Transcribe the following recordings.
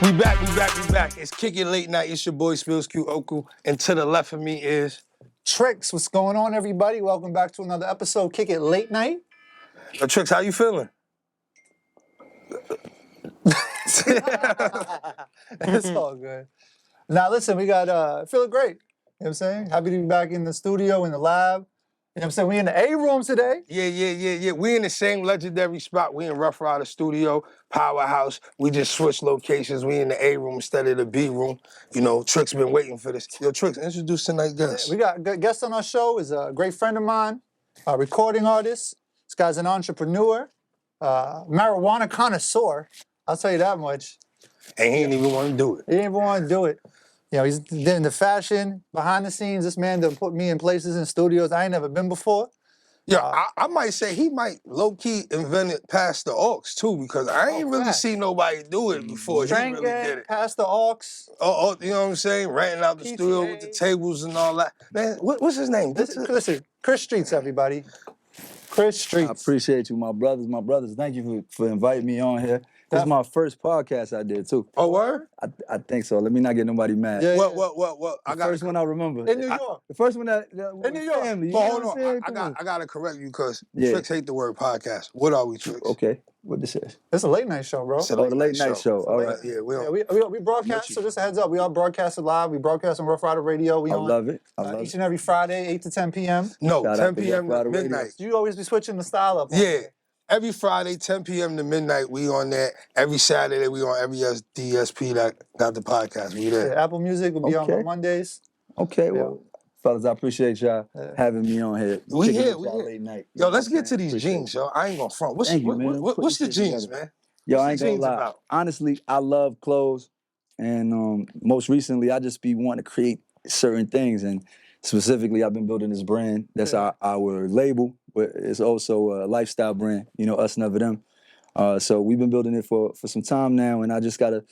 We back. It's CKET Late Night. It's your boy, Spills Q Oku. And to the left of me is... Tricks, what's going on, everybody? Welcome back to another episode, CKET Late Night. Tricks, how you feeling? It's all good. Now, listen, we got, feeling great. You know what I'm saying? Happy to be back in the studio, in the lab. You know what I'm saying? We in the A room today. Yeah. We in the same legendary spot. We in Rough Rider Studio, Powerhouse. We just switched locations. We in the A room instead of the B room. You know, Tricks been waiting for this. Yo, Tricks, introduce tonight's guest. We got a guest on our show, is a great friend of mine, a recording artist. This guy's an entrepreneur, marijuana connoisseur. I'll tell you that much. And he ain't even want to do it. He didn't even want to do it. You know, he's in the fashion, behind the scenes. This man done put me in places in studios I ain't never been before. Yeah, I might say he might low-key invent it past the aux, too, because I ain't really seen nobody do it before. Strain He really did it. past the aux. Oh, you know what I'm saying? Renting out the PTA. studio with the tables and all that. Man, what's his name? Listen, Cris Streetz, everybody. Cris Streetz. I appreciate you, my brothers. Thank you for inviting me on here. This is my first podcast I did, too. Oh, word? I think so. Let me not get nobody mad. Yeah. What? The first one I remember. In New York. The first one that In New York. family. But You hold know what I'm on, saying? I got to correct you because Yeah. Tricks hate the word podcast. What are we, Tricks? Okay, what this is? It's a late night show, bro. It's a the late night show. All right. Yeah, we Yeah, don't. we broadcast, so just a heads up, we all broadcasted live. We broadcast on Rough Rider Radio. We I on love it. I love each it. and every Friday, 8 to 10 p.m. No, Shout 10 out to p.m. Rough to Rider midnight. You always be switching the style up. Yeah. Every Friday, 10 p.m. to midnight, we on that. Every Saturday, we on every DSP that got the podcast. We there. Yeah, Apple Music will be on Mondays. Okay, well, fellas, I appreciate y'all having me on here. We here. Late night. Yo, let's get to these jeans, yo. I ain't gonna front. What's the jeans, man? Yo, I What's ain't the gonna jeans lie. about? Honestly, I love clothes, and most recently, I just be wanting to create certain things, and specifically, I've been building this brand. That's our label, but it's also a lifestyle brand. You know, us, never them. So we've been building it for some time now, and I just gotta,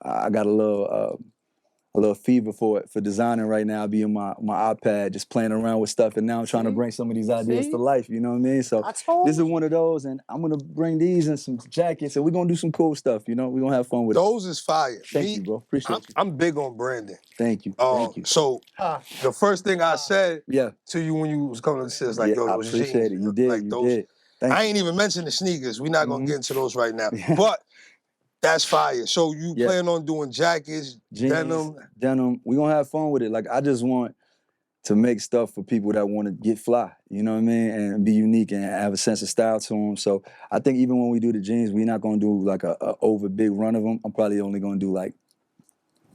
I got a little fever for it, for designing right now. I'll be on my iPad just playing around with stuff, and now I'm trying to bring some of these ideas to life, you know what I mean? So this is one of those, and I'm gonna bring these and some jackets, and we're gonna do some cool stuff, you know? We're gonna have fun with it. Those is fire. Thank you, bro. Appreciate you. I'm big on branding. Thank you. Thank you. So the first thing I said to you when you was coming to this is like, yo, I those appreciate jeans. it. You did, like you those. did. Thank I you. ain't even mentioned the sneakers. We're not gonna get into those right now. But that's fire. So you plan on doing jackets, jeans, denim. We gonna have fun with it. Like, I just want to make stuff for people that want to get fly, you know what I mean? And be unique and have a sense of style to them. So I think even when we do the jeans, we're not gonna do like a over big run of them. I'm probably only gonna do like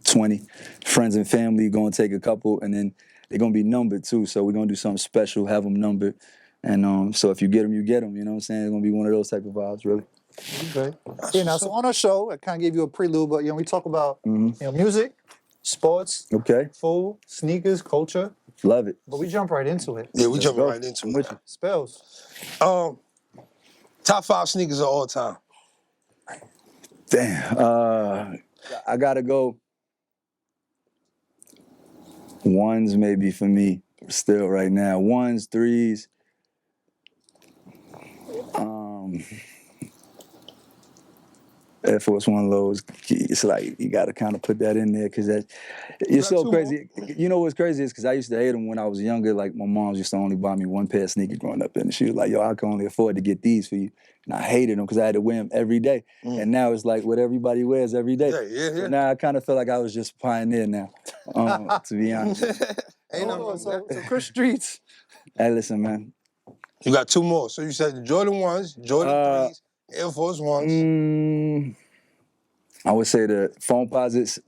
20. Friends and family gonna take a couple, and then they're gonna be numbered too. So we're gonna do something special, have them numbered. And so if you get them, you get them. You know what I'm saying? It's gonna be one of those type of vibes, really. Okay. Yeah, now, so on our show, I kind of gave you a prelude, but, we talk about, music, sports, food, sneakers, culture. Love it. But we jump right into it. Yeah, we jump right into it. Spells. Top 5 sneakers of all time. Damn. I gotta go. Ones maybe for me still right now. Ones, threes. Air Force One lows. It's like you gotta kind of put that in there because it's so crazy. You know what's crazy is because I used to hate them when I was younger. Like, my mom used to only buy me one pair of sneakers growing up, and she was like, "Yo, I can only afford to get these for you." And I hated them because I had to wear them every day. And now it's like what everybody wears every day. Yeah. So now I kind of feel like I was just a pioneer now, to be honest. So Cris Streetz. Hey, listen, man. You got 2 more. So you said the Jordan 1s, Jordan 3s, Air Force Ones. I would say the Phone Posits,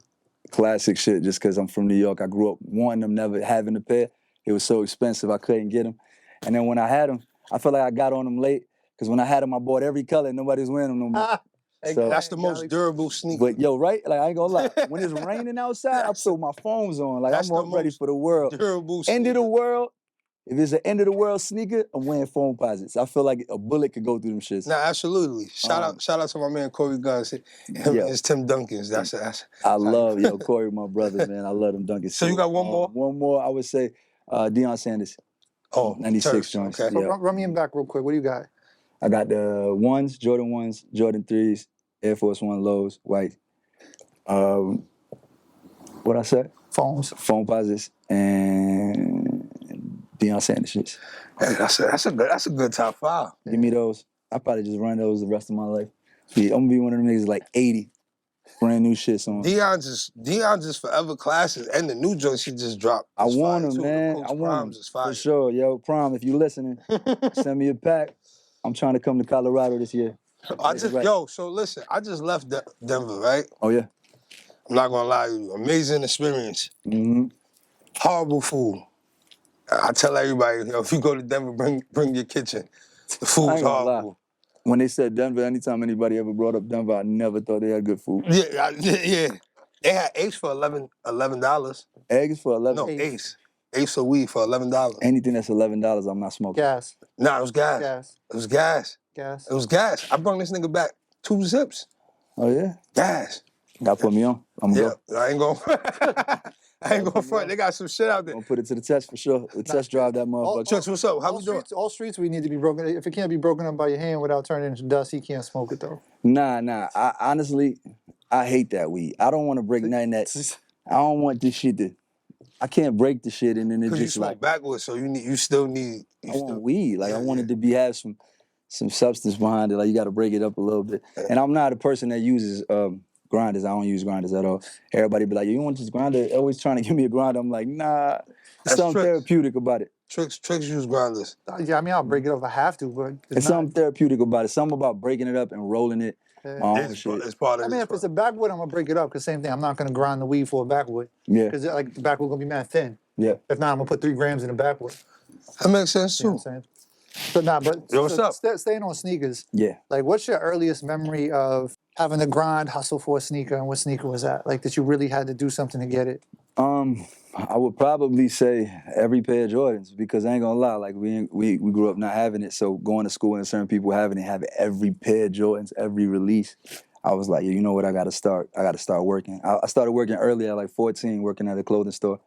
classic shit, just because I'm from New York. I grew up wanting them, never having a pair. It was so expensive, I couldn't get them. And then when I had them, I felt like I got on them late, because when I had them, I bought every color and nobody's wearing them no more. So that's the most durable sneaker. But yo, right? Like, I ain't gonna lie. When it's raining outside, I put my phones on. Like, I'm all ready for the world. Durable sneaker. End of the world. If it's an end of the world sneaker, I'm wearing Phone Posits. I feel like a bullet could go through them shits. Nah, absolutely. Shout out to my man Corey Guns. It's Tim Duncan's. I love Corey, my brother, man. I love them Dunkins. So you got one more? One more, I would say Deion Sanders. Oh, 96 joints. Okay. So run me in back real quick. What do you got? I got the ones, Jordan 1s, Jordan 3s, Air Force One lows, white. What I said? Phones. Phone posits and Deion Sanders shits. Hey, that's a good top 5. Give me those. I probably just run those the rest of my life. I'm gonna be one of them niggas like 80 brand new shits on. Dion's just forever classics, and the new joints he just dropped. I is want fire, them, too. man. The I Coach want Primes them is fire. for sure, yo. Prom, if you listening, send me a pack. I'm trying to come to Colorado this year. So listen, I just left Denver, right? Oh yeah. I'm not gonna lie to you. Amazing experience. Mm-hmm. Horrible food. I tell everybody, if you go to Denver, bring your kitchen. The I food's ain't gonna lie. horrible. When they said Denver, anytime anybody ever brought up Denver, I never thought they had good food. Yeah. They had Ace for $11. Eggs for 11. No, Ace. Ace of weed for $11. Anything that's $11, I'm not smoking. Gas. Nah, it was gas. Gas. It was gas. Gas. It was gas. I brought this nigga back 2 zips. Oh yeah. Gas. Gotta put me on. I'm gonna go. I ain't going front. They got some shit out there. Gonna put it to the test for sure. The test drive that motherfucker. Chucks, what's up? How we doing? All streets we need to be broken. If it can't be broken up by your hand without turning into dust, he can't smoke it though. Nah. Honestly, I hate that weed. I don't want to break nothing that. I don't want this shit to. I can't break the shit and then it Because you just smoke like. backwards, so you still need. I want weed. Like I want it to have some substance behind it. Like you got to break it up a little bit. And I'm not a person that uses grinders. I don't use grinders at all. Everybody be like, you want this grinder? Always trying to give me a grinder. I'm like, nah. There's something therapeutic about it. Tricks use grinders. Yeah, I mean I'll break it up if I have to, but It's something therapeutic about it. Something about breaking it up and rolling it. It's part of it. I mean, if it's a backwood, I'm gonna break it up. Cause same thing, I'm not gonna grind the weed for a backwood. Yeah. Cause like the backwood gonna be mad thin. Yeah. If not, I'm gonna put 3 grams in the backwood. That makes sense You know too. what I'm saying? So but Yo, what's up? Staying on sneakers. Yeah. Like, what's your earliest memory of having to grind, hustle for a sneaker, and what sneaker was that? Like, that you really had to do something to get it? I would probably say every pair of Jordans because I ain't gonna lie, like we grew up not having it, so going to school and certain people having every pair of Jordans, every release. I was like, you know what, I gotta start working. I started working early at like 14, working at a clothing store.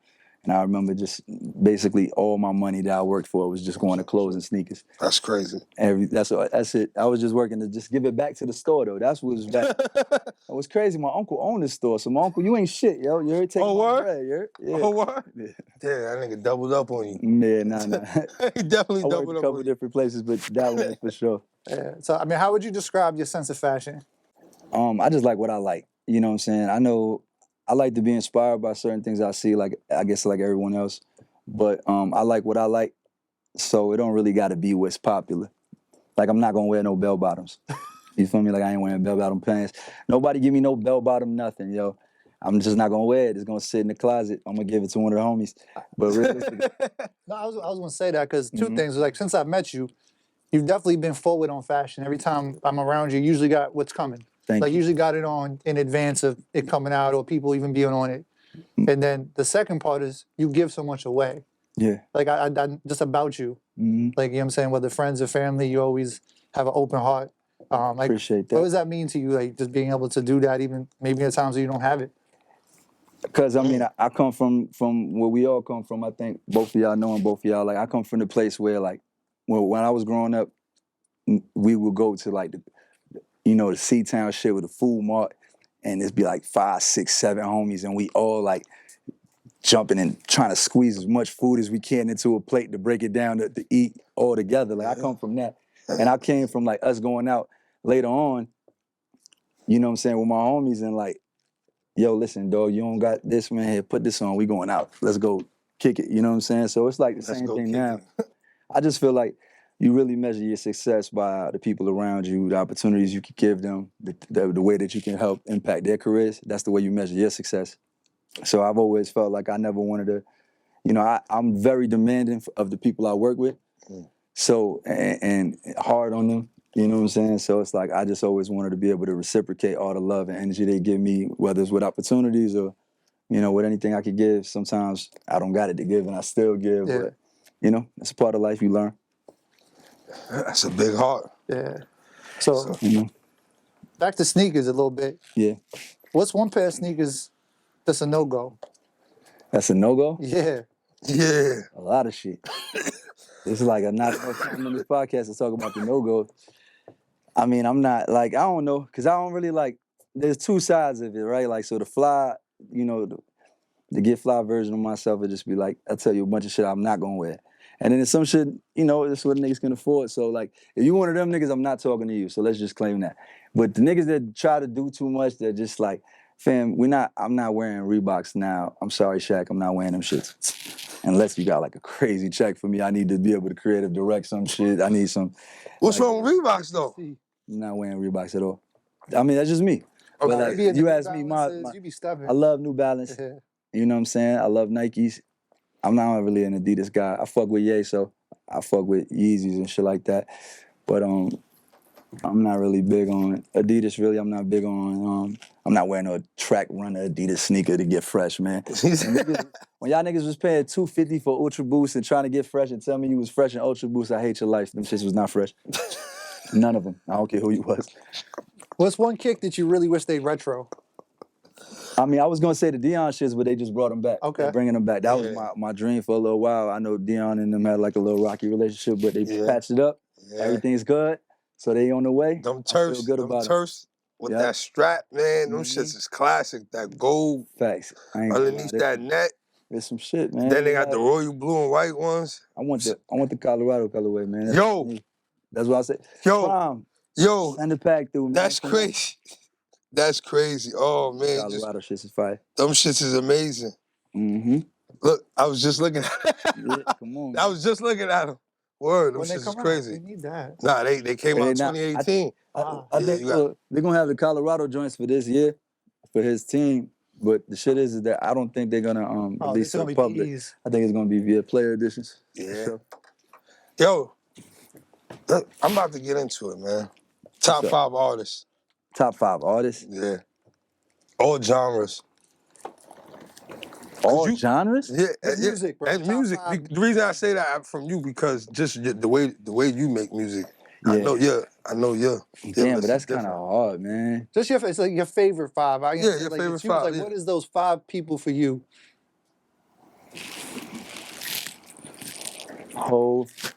And I remember just basically all my money that I worked for was just going to clothes and sneakers. That's crazy. That's it. I was just working to just give it back to the store though. That's what was back. It was crazy. My uncle owned the store, so my uncle, you ain't shit, yo. You already taking my bread, yeah. Oh, word? Yeah. That nigga doubled up on you. Yeah, nah. He definitely I doubled worked a up couple on you. different places, but that one for sure. Yeah. So, I mean, how would you describe your sense of fashion? I just like what I like. You know what I'm saying? I know I like to be inspired by certain things I see, like I guess like everyone else. But I like what I like, so it don't really got to be what's popular. Like I'm not gonna wear no bell bottoms. You feel me? Like I ain't wearing bell bottom pants. Nobody give me no bell bottom nothing, yo. I'm just not gonna wear it. It's gonna sit in the closet. I'm gonna give it to one of the homies. But realistically, No, I was gonna say that because two things. Like since I met you, you've definitely been forward on fashion. Every time I'm around you, usually got what's coming. Thank you. Usually got it on in advance of it coming out or people even being on it. And then the second part is you give so much away. Yeah. Like I just about you. Like, you know what I'm saying? Whether friends or family, you always have an open heart. Like, appreciate that. What does that mean to you? Like just being able to do that, even maybe at times where you don't have it. Because I mean, I come from where we all come from. I think both of y'all knowing both of y'all. Like I come from the place where like, when I was growing up, we would go to like the C-Town shit with the food mart, and it'd be like 5, 6, 7 homies, and we all like jumping and trying to squeeze as much food as we can into a plate to break it down to eat all together. Like I come from that. And I came from like us going out later on, you know what I'm saying, with my homies and like, yo, listen, dog, you don't got this, man, here, put this on, we going out. Let's go kick it, you know what I'm saying? So it's like the same thing now. I just feel like you really measure your success by the people around you, the opportunities you can give them, the way that you can help impact their careers. That's the way you measure your success. So I've always felt like I never wanted to, I'm very demanding of the people I work with. So, and hard on them, you know what I'm saying? So it's like, I just always wanted to be able to reciprocate all the love and energy they give me, whether it's with opportunities or, with anything I could give. Sometimes I don't got it to give and I still give, but, it's a part of life you learn. That's a big heart. Yeah. So back to sneakers a little bit. Yeah. What's one pair of sneakers that's a no-go? That's a no-go? Yeah. Yeah. A lot of shit. It's like not enough time in this podcast to talk about the no-go. I mean, I'm not like, I don't know, because I don't really like there's two sides of it, right? Like, so the fly, you know, the get fly version of myself would just be like, I'll tell you a bunch of shit I'm not gonna wear. And then there's some shit, you know, that's what niggas can afford. So like, if you one of them niggas, I'm not talking to you. So let's just claim that. But the niggas that try to do too much, they're just like, fam, I'm not wearing Reeboks now. I'm sorry, Shaq, I'm not wearing them shits. Unless you got like a crazy check for me, I need to be able to creative direct some shit. I need some. What's like, wrong with Reeboks though? See, I'm not wearing Reeboks at all. I mean, that's just me. Okay. But like, you be in the you New ask me, Balances, you be stubborn. I love New Balance. Yeah. You know what I'm saying? I love Nikes. I'm not really an Adidas guy. I fuck with Ye, so I fuck with Yeezys and shit like that. But I'm not really big on Adidas. Really, I'm not big on. I'm not wearing a track runner Adidas sneaker to get fresh, man. When y'all niggas was paying $250 for Ultra Boost and trying to get fresh and tell me you was fresh in Ultra Boost, I hate your life. Them shits was not fresh. None of them. I don't care who you was. What's one kick that you really wish they retro? I mean, I was gonna say the Dion shits, but they just brought them back. Okay. They're bringing them back. That was my dream for a little while. I know Dion and them had like a little rocky relationship, but they patched it up. Yeah. Everything's good, so they on the way. Them I feel turfs, good them about it. turfs with that strap, man. Them shits is classic. That gold Facts. I ain't gonna underneath lie, that net. there's some shit, man. Then they got the royal blue and white ones. I want the Colorado colorway, man. That's what I said. Yo, send the pack through, man. That's crazy. That's crazy. Oh man, Colorado shits is fire. Them shits is amazing. Mm-hmm. Look, I was just looking at Yeah, come on. I was just looking at them. Word, them When they shits is come crazy. out, we need that. Nah, they came out in 2018. I think they're gonna have the Colorado joints for this year for his team. But the shit is that I don't think they're gonna release it to the public. I think it's gonna be via player editions. Yeah. Sure. Yo, look, I'm about to get into it, man. Top 5 artists. Top 5 artists? Yeah. All genres. All genres? Yeah, and music, bro. And music. The reason I say that from you because just the way you make music. Yeah. I know you're. Damn, but that's kind of hard, man. Just it's like your favorite 5. Your favorite 5. Like, what is those 5 people for you? Hove.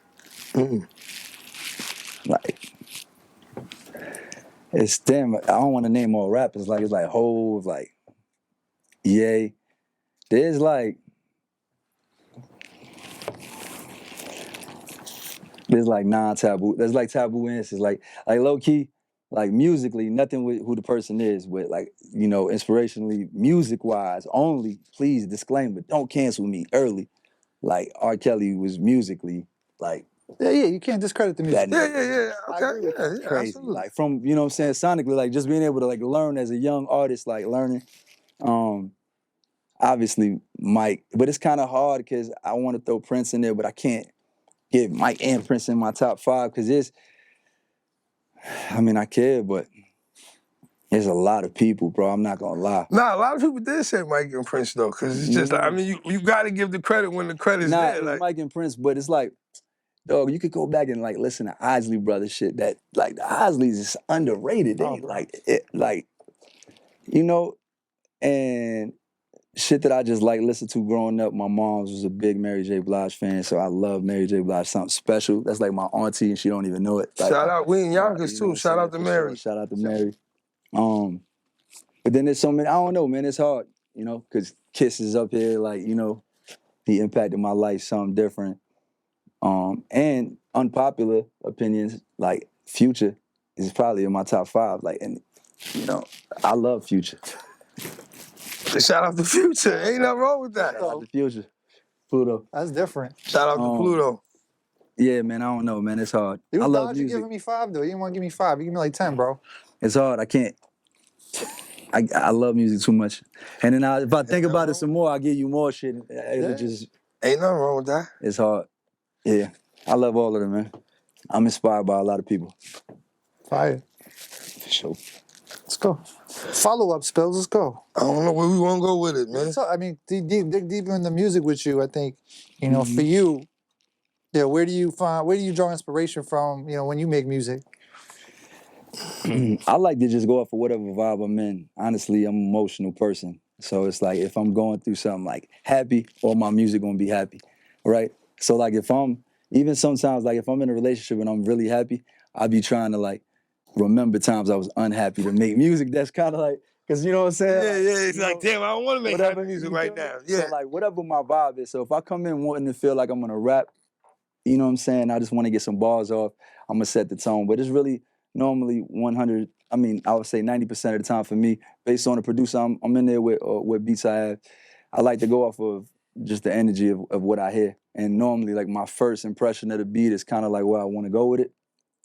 Like, it's damn. I don't want to name all rappers. Like, it's like Hove, like Ye. There's like non-taboo. There's like taboo answers. Like low key, like musically, nothing with who the person is, but like, you know, inspirationally, music wise, only please disclaimer, don't cancel me early. Like R. Kelly was musically like. Yeah, you can't discredit the music. Yeah. Okay, yeah, crazy. absolutely. Like from, you know what I'm saying, sonically, like just being able to like learn as a young artist, like learning. Obviously Mike, but it's kind of hard because I want to throw Prince in there, but I can't get Mike and Prince in my top 5 because I care, but there's a lot of people, bro. I'm not gonna lie. Nah, a lot of people did say Mike and Prince though, because it's just like, you got to give the credit when the credit's there. It's like Mike and Prince, but it's like, dog, you could go back and like listen to Isley Brothers shit. That like the Isleys is underrated. They you know, and shit that I just like listened to growing up. My mom's was a big Mary J. Blige fan, so I love Mary J. Blige. Something special. That's like my auntie, and she don't even know it. Like, shout out, we in Yonkers too. Shout out to Mary. Sure. Shout out to Mary. But then there's so many. I don't know, man. It's hard, you know, because Kiss is up here. Like, you know, he impacted my life something different. And unpopular opinions, like Future is probably in my top 5. Like, and you know, I love Future. Shout out to Future. Ain't nothing wrong with that. Shout out to Future. Pluto. That's different. Shout out to Pluto. Yeah, man, I don't know, man. It's hard. I love music. You giving me 5 though. You didn't want to give me 5. You give me like 10, bro. It's hard. I can't. I love music too much. And then if I think about it some more, I'll give you more shit. It'll just. Ain't nothing wrong with that. It's hard. Yeah. I love all of them, man. I'm inspired by a lot of people. Fire. For sure. Let's go. Follow-up spills. Let's go. I don't know where we want to go with it, man. So, I mean, dig deeper in the music with you. I think, you know, for you, yeah. Where do you draw inspiration from? You know, when you make music. I like to just go off of whatever vibe I'm in. Honestly, I'm an emotional person. So it's like if I'm going through something like happy, all my music gonna be happy, right? So like if I'm, even sometimes like if I'm in a relationship and I'm really happy, I'll be trying to like remember times I was unhappy to make music. That's kind of like, because you know what I'm saying? Yeah, yeah. It's you like, know, damn, I don't want to make happy music you right feel me? now. Yeah. So like whatever my vibe is. So if I come in wanting to feel like I'm gonna rap, you know what I'm saying? I just want to get some bars off. I'm gonna set the tone. But it's really normally 100. I mean, I would say 90% of the time for me, based on the producer I'm in there with, or what beats I have. I like to go off of just the energy of what I hear. And normally, like my first impression of the beat is kind of like where I want to go with it.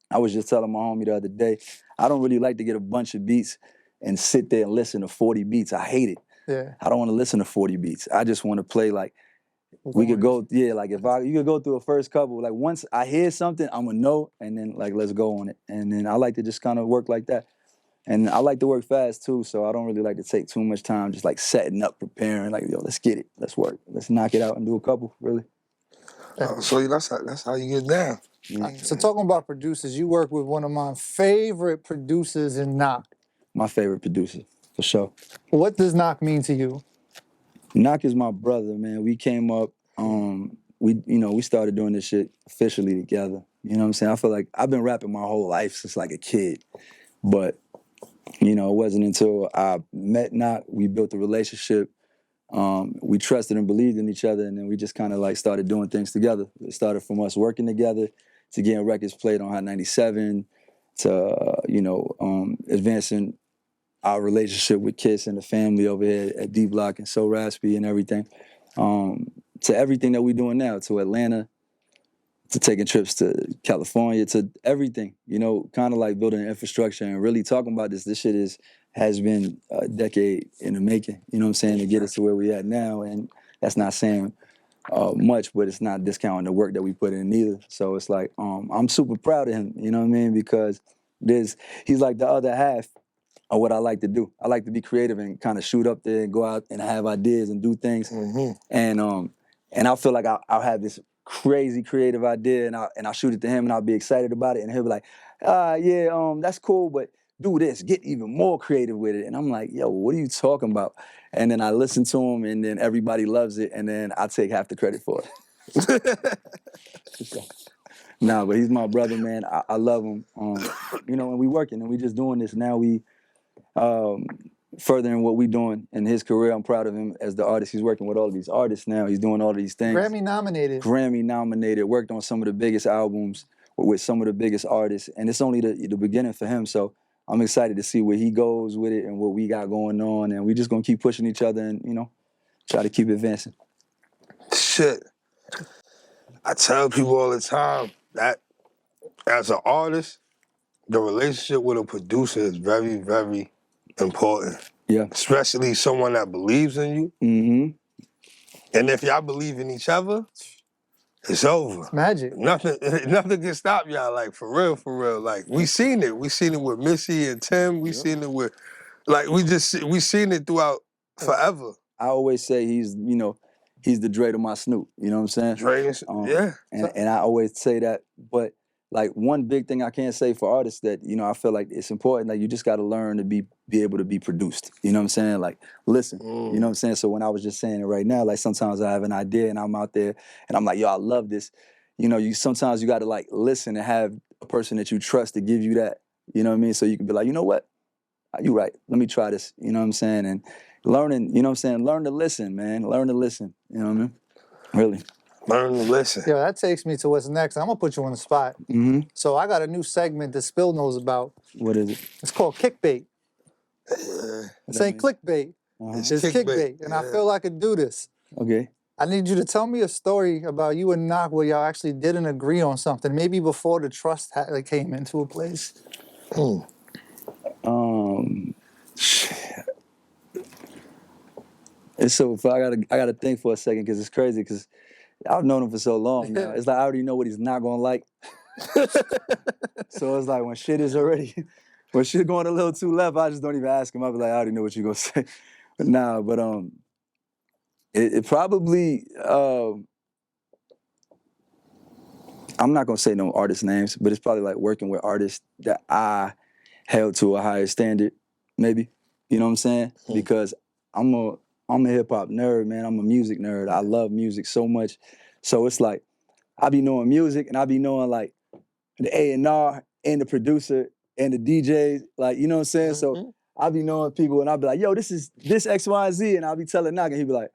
I was just telling my homie the other day, I don't really like to get a bunch of beats and sit there and listen to 40 beats. I hate it. Yeah. I don't want to listen to 40 beats. I just want to play like we could go, yeah, like you could go through a first couple. Like once I hear something, I'm gonna know, and then like let's go on it. And then I like to just kind of work like that. And I like to work fast too, so I don't really like to take too much time just like setting up, preparing, like, yo, let's get it, let's work, let's knock it out and do a couple, really. So that's how you get down. So talking about producers, you work with one of my favorite producers in Knock. My favorite producer, for sure. What does Knock mean to you? Knock is my brother, man. We came up, we started doing this shit officially together. You know what I'm saying? I feel like I've been rapping my whole life since like a kid. But, it wasn't until I met Knock, we built a relationship. We trusted and believed in each other, and then we just kind of like started doing things together. It started from us working together to getting records played on Hot 97 to, advancing our relationship with Kiss and the family over here at D Block and So Raspy and everything, to everything that we're doing now, to Atlanta, to taking trips to California, to everything, kind of like building an infrastructure and really talking about this. This shit has been a decade in the making, you know what I'm saying, to get us to where we at now. And that's not saying much, but it's not discounting the work that we put in either. So it's like, I'm super proud of him, you know what I mean? Because he's like the other half of what I like to do. I like to be creative and kind of shoot up there and go out and have ideas and do things. Mm-hmm. And I feel like I'll have this crazy creative idea and I'll shoot it to him and I'll be excited about it. And he'll be like, that's cool, but do this, get even more creative with it. And I'm like, yo, what are you talking about? And then I listen to him and then everybody loves it and then I take half the credit for it. Nah, but he's my brother, man. I love him. And we working and we just doing this. Now we furthering what we doing in his career. I'm proud of him as the artist. He's working with all of these artists now. He's doing all of these things. Grammy nominated. Worked on some of the biggest albums with some of the biggest artists. And it's only the beginning for him. So I'm excited to see where he goes with it and what we got going on. And we just gonna keep pushing each other and, try to keep advancing. Shit. I tell people all the time that as an artist, the relationship with a producer is very, very important. Yeah. Especially someone that believes in you. Mm-hmm. And if y'all believe in each other, it's over. It's magic. Nothing can stop y'all, like, for real. Like, we seen it. We seen it with Missy and Tim. We seen it with, like, we seen it throughout forever. I always say he's the Dre to my Snoop. You know what I'm saying? Dre, yeah. And I always say that. But, like, one big thing I can't say for artists that, I feel like it's important, like, you just got to learn to be able to be produced. You know what I'm saying? Like, listen. You know what I'm saying? So when I was just saying it right now, like, sometimes I have an idea and I'm out there and I'm like, yo, I love this. Sometimes you got to, like, listen and have a person that you trust to give you that. You know what I mean? So you can be like, you know what? You're right. Let me try this. You know what I'm saying? And learning, you know what I'm saying? Learn to listen, man. Learn to listen. You know what I mean? Really. Learn to listen. Yeah, that takes me to what's next. I'm gonna put you on the spot. Mm-hmm. So I got a new segment that Spill knows about. What is it? It's called kickbait. This ain't clickbait. It's It's kickbait. And I feel I could do this. Okay. I need you to tell me a story about you and Knock where y'all actually didn't agree on something, maybe before the trust came into a place. It's so I gotta think for a second because it's crazy because I've known him for so long now. It's like I already know what he's not gonna like. So it's like when shit going a little too left, I just don't even ask him. I'll be like, I already know what you're gonna say. But it probably I'm not gonna say no artist names, but it's probably like working with artists that I held to a higher standard, maybe. You know what I'm saying? Because I'm a hip hop nerd, man. I'm a music nerd. I love music so much. So it's like I be knowing music and I be knowing like the A&R and the producer and the DJs, like, you know what I'm saying? So I be knowing people and I'll be like, yo, this X, Y, and Z, and I'll be telling Knock, and he be like,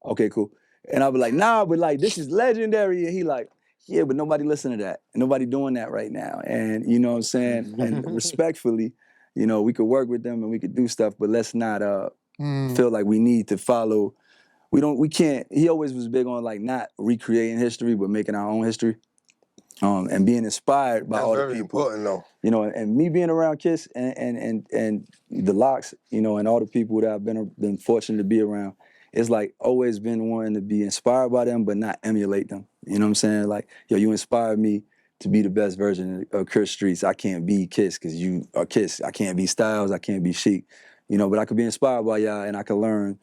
okay, cool. And I'll be like, nah, but like, this is legendary. And he like, yeah, but nobody listen to that. Nobody doing that right now. And you know what I'm saying? And respectfully, you know, we could work with them and we could do stuff, but let's not feel like we need to follow. We can't, he always was big on like not recreating history, but making our own history. And being inspired by That's all the very people. important, though. You know, and me being around Kiss and the Locks, you know, and all the people that I've been fortunate to be around, it's like always been wanting to be inspired by them, but not emulate them. You know what I'm saying? Like, yo, you inspired me to be the best version of Cris Streetz. I can't be Kiss because you are Kiss. I can't be Styles. I can't be Chic. You know, but I could be inspired by y'all and I could learn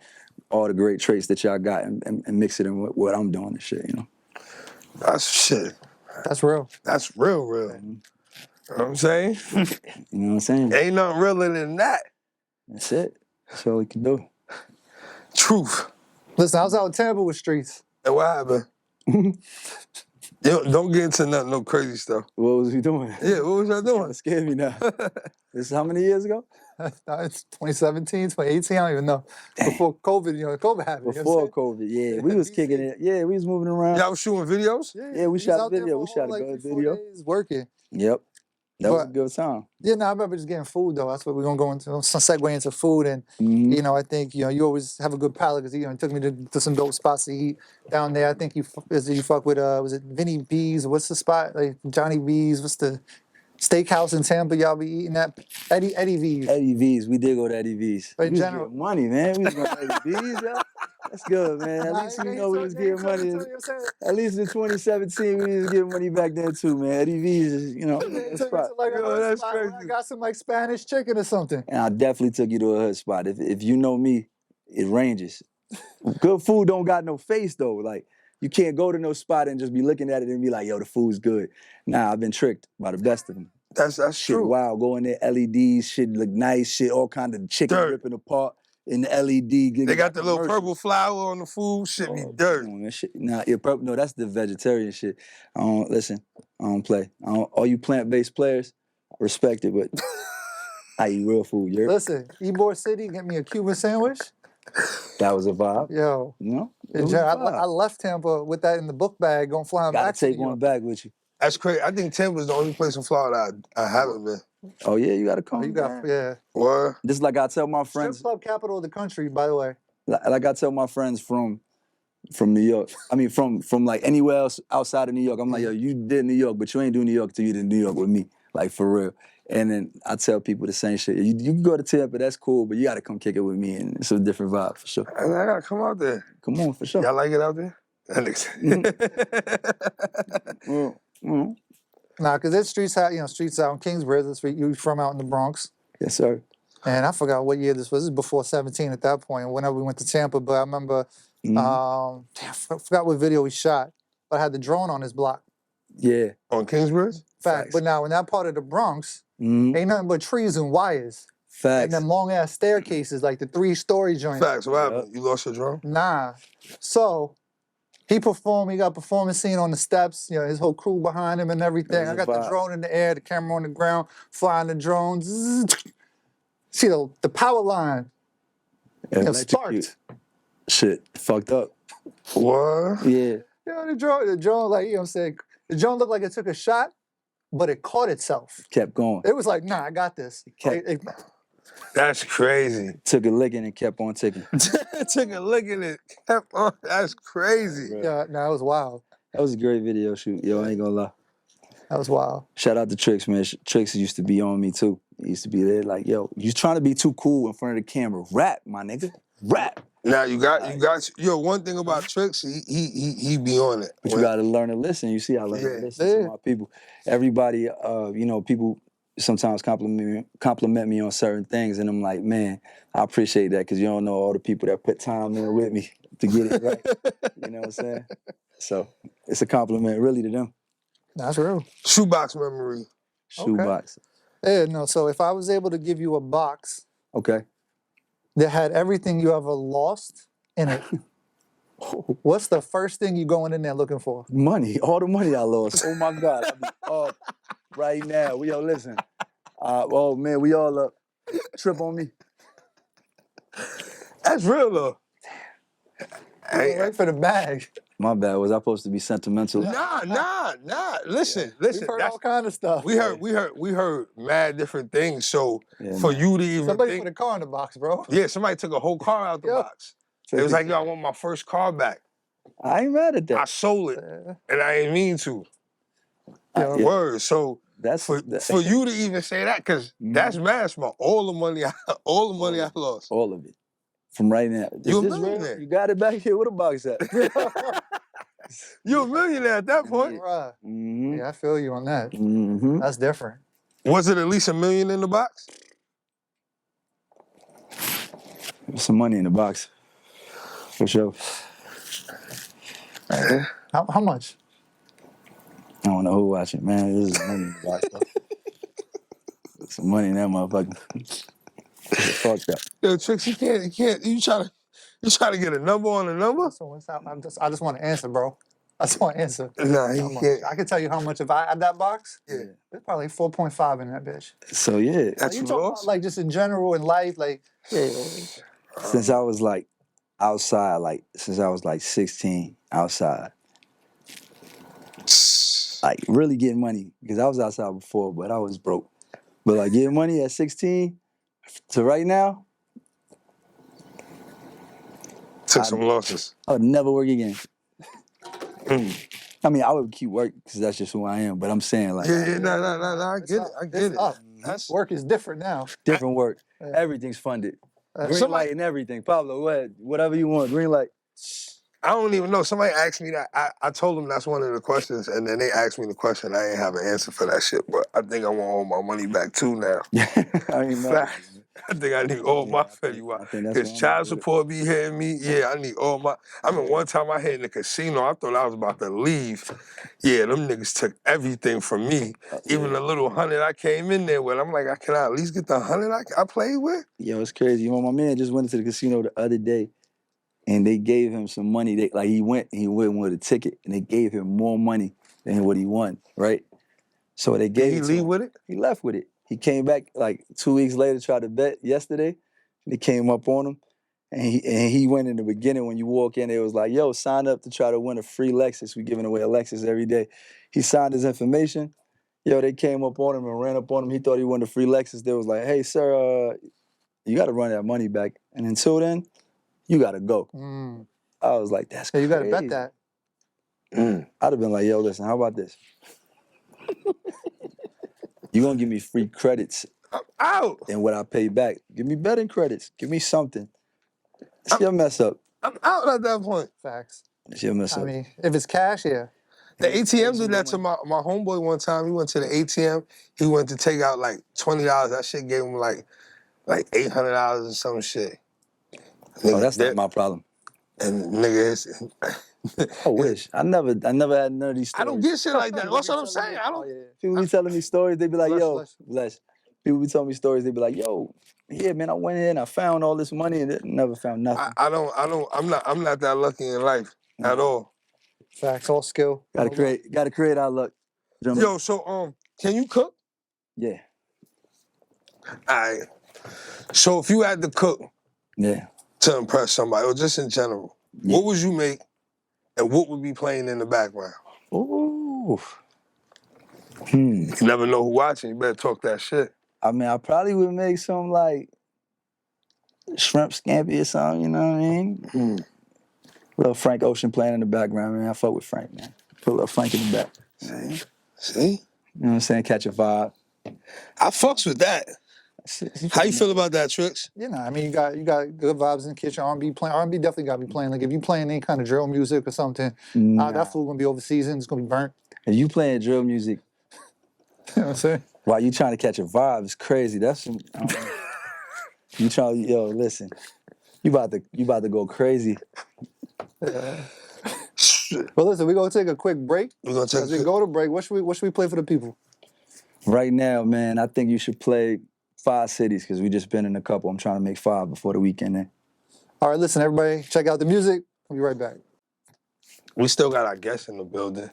all the great traits that y'all got and mix it in with what I'm doing and shit, you know? That's shit. That's real. That's real, real. You know what I'm saying? You know what I'm saying? Ain't nothing realer than that. That's it. That's all we can do. Truth. Listen, I was out in Tampa with Streetz. And what happened? Yo, don't get into nothing, no crazy stuff. What was we doing? Yeah, what was y'all doing? It scared me now. This is how many years ago? It's 2017, 2018, I don't even know. Before COVID, COVID happened. Before COVID, yeah. We was kicking it. Yeah, we was moving around. Y'all was shooting videos? Yeah, we shot a video. We shot a like good 3-4 video. days working. Yep. That was a But- good time. Yeah, no, I remember just getting food though. That's what we're gonna go into. Some segue into food, and I think you always have a good palate because you took me to some dope spots to eat down there. I think you fuck with was it Vinny B's? What's the spot? Like Johnny B's? What's the steakhouse in Tampa? Y'all be eating at Eddie V's. Eddie V's. We did go to Eddie V's. But We was general- getting money, man. We was going to Eddie V's, yo. That's good, man. At least we know we was getting money. At least in 2017, we was getting money back then too, man. Eddie V's is, a spot. That's I crazy. got some like Spanish chicken or something. And I definitely took you to a hood spot. If you know me, it ranges. Good food don't got no face though. Like you can't go to no spot and just be looking at it and be like, yo, the food's good. Nah, I've been tricked by the best of them. That's Shit, true. wow, go in there, LEDs, shit look nice, shit, all kind of chicken Dirt. ripping apart in the LED. They got the little purple flour on the food. Shit be dirt. Come on, man, shit. Nah, purple. No, that's the vegetarian shit. I don't play. All you plant-based players, I respect it, but I eat real food. Listen, Ybor City, get me a Cuban sandwich. That was a vibe. Yo, You know? It in was a general, I vibe. left Tampa with that in the book bag, going flying Gotta back to take New one York. back with you. That's crazy. I think Tampa's the only place in Florida I haven't been. Oh yeah, you gotta come. You got man. What? This is like I tell my Strip friends. club capital of the country, by the way. Like I tell my friends from New York. I mean, from like anywhere else outside of New York. I'm like, yo, you did New York, but you ain't do New York till you did New York with me. Like for real. And then I tell people the same shit. You can go to Tampa, that's cool, but you gotta come kick it with me, and it's a different vibe for sure. I gotta come out there. Come on, for sure. Y'all like it out there? Well, Nah, because there's streets out in Kingsbridge. That's where you from out in the Bronx. yes, sir. And I forgot what year this was. This is before 17 at that point, whenever we went to Tampa. But I remember, I forgot what video we shot, but I had the drone on his block. Yeah. On Kingsbridge? Fact. But now in that part of the Bronx, ain't nothing but trees and wires. And Facts. them long ass staircases, like the 3-story joint. Facts. What happened? You lost your drone? Nah. So he performed, he got a performance scene on the steps, his whole crew behind him and everything. That I was a got the vibe. drone in the air, the camera on the ground, flying the drone. Zzz. See the power line. Electrocute. Sparked. Shit, fucked up. What? Yeah. The drone, like, I'm saying, the drone looked like it took a shot, but it caught itself. Kept going. It was like, nah, I got this. kept- That's crazy. Took a licking and kept on ticking. Took a look at it. Kept on. That's crazy. Yeah, nah, it was wild. That was a great video shoot. Yo, I ain't gonna lie. That was wild. Shout out to Trix, man. Trix used to be on me too. He used to be there like, yo, you trying to be too cool in front of the camera. Rap, my nigga. Rap. Now you got one thing about Trix, he be on it. But you gotta learn to listen. You see, I learn to listen to my people. Everybody, people sometimes compliment me on certain things, and I'm like, man, I appreciate that because you don't know all the people that put time in with me to get it right. You know what I'm saying? So it's a compliment really to them. That's real. Shoebox memory. Shoebox. Yeah, no, so if I was able to give you a box Okay. that had everything you ever lost in it, what's the first thing you going in there looking for? Money. All the money I lost. Oh my God. I'll be up right now. Yo, listen. Oh man, we all up. Trip on me. That's real though. Hey, right for the bag. My bad. Was I supposed to be sentimental? Nah. Listen. We've heard all kind of stuff. We heard mad different things. So Yeah, for man. you to even Somebody think, put a car in the box, bro. yeah, somebody took a whole car out the Yo. box. It was like, yo, I want my first car back. I ain't mad at that. I sold it, and I ain't mean to. Yeah. Word. So That's for you to even say that, because that's mad smart. All the money I lost. all of it. From right now. You a Is this real? millionaire. You got it back here. Where the box at? You a millionaire at that point. Right. Mm-hmm. Yeah, I feel you on that. Mm-hmm. That's different. Was it at least $1 million in the box? Some money in the box. For sure. How much? I don't know who watching, man. This is money in the box, though. Some money in that motherfucker. Fuck that. Yo, Tricks, you can't. You try to get a number on a number? So I just want to answer, bro. I just want to answer. Nah, he can't. I can tell you how much if I had that box. Yeah. There's probably 4.5 in that bitch. So yeah. That's You you talking lost? about like just in general in life, like Since I was like outside, like since I was like 16, outside. Like really getting money. Because I was outside before, but I was broke. But like getting money at 16 to right now, Took some losses. I would never work again. I mean, I would keep working because that's just who I am. But I'm saying like Nah. I get it. up. That's Work is different now. different work. Yeah. Everything's funded. Green Somebody- light and everything. Pablo, whatever you want. Green light. I don't even know. Somebody asked me that. I told them that's one of the questions, and then they asked me the question. I ain't have an answer for that shit, but I think I want all my money back too now. I mean, Facts. I think I need all my I Fetty think Wap. that's Because what I'm child gonna do. support be hitting me. Yeah, I need all my. I mean, one time I hit in the casino. I thought I was about to leave. Yeah, them niggas took everything from me. Even the little 100 I came in there with. I'm like, can I at least get the 100 I played with? Yo, it's crazy. You know, my man just went into the casino the other day, and they gave him some money. He went with a ticket, and they gave him more money than what he won. Right. So they gave. Did he it to leave him. with it? He left with it. He came back like 2 weeks later, tried to bet yesterday. They came up on him. And he went in the beginning when you walk in, it was like, yo, sign up to try to win a free Lexus. We're giving away a Lexus every day. He signed his information. Yo, they came up on him and ran up on him. He thought he won a free Lexus. They was like, hey, sir, you got to run that money back. And until then, you got to go. I was like, that's crazy. You got to bet that. I'd have been like, yo, listen, how about this? You're going to give me free credits. I'm out. And what I pay back, give me betting credits. Give me something. It's your mess up. I'm out at that point. Facts. It's your mess I up. mean, if it's cash, yeah. The ATM did that to my homeboy one time. He went to the ATM. He went to take out like $20. That shit gave him like $800 or some shit. Oh, that's not my problem. And nigga, I wish. I never had none of these stories. I don't get shit like that. That's what I'm saying. I don't. People be telling me stories, they be like, Bless. bless. People be telling me stories, they be like, yo, yeah, man, I went in, I found all this money and never found nothing. I'm not that lucky in life at all. Facts, all skill. Gotta create our luck. Yo, so can you cook? Yeah. Alright. So if you had to cook Yeah. to impress somebody, or just in general, what would you make and what would be playing in the background? Ooh. You never know who watching, you better talk that shit. I mean, I probably would make some like shrimp scampi or something, you know what I mean? Little Frank Ocean playing in the background, man. I fuck with Frank, man. Put a little Frank in the back. See? You know what I'm saying? Catch a vibe. I fucks with that. How you feel about that, Tricks? You know, I mean, you got good vibes in the kitchen. R&B playing. R&B definitely got to be playing. Like if you playing any kind of drill music or something, that food gonna be overseasoned. It's gonna be burnt. If you playing drill music, You know what I'm saying? while you trying to catch a vibe, it's crazy. That's some, you trying. Yo, listen, you about to go crazy. Well, listen, we're gonna take a quick break. We're gonna take As we go to break, what should we play for the people? Right now, man, I think you should play 5 cities because we just been in a couple. I'm trying to make 5 before the weekend. Then. All right, listen, everybody, check out the music. We'll be right back. We still got our guests in the building.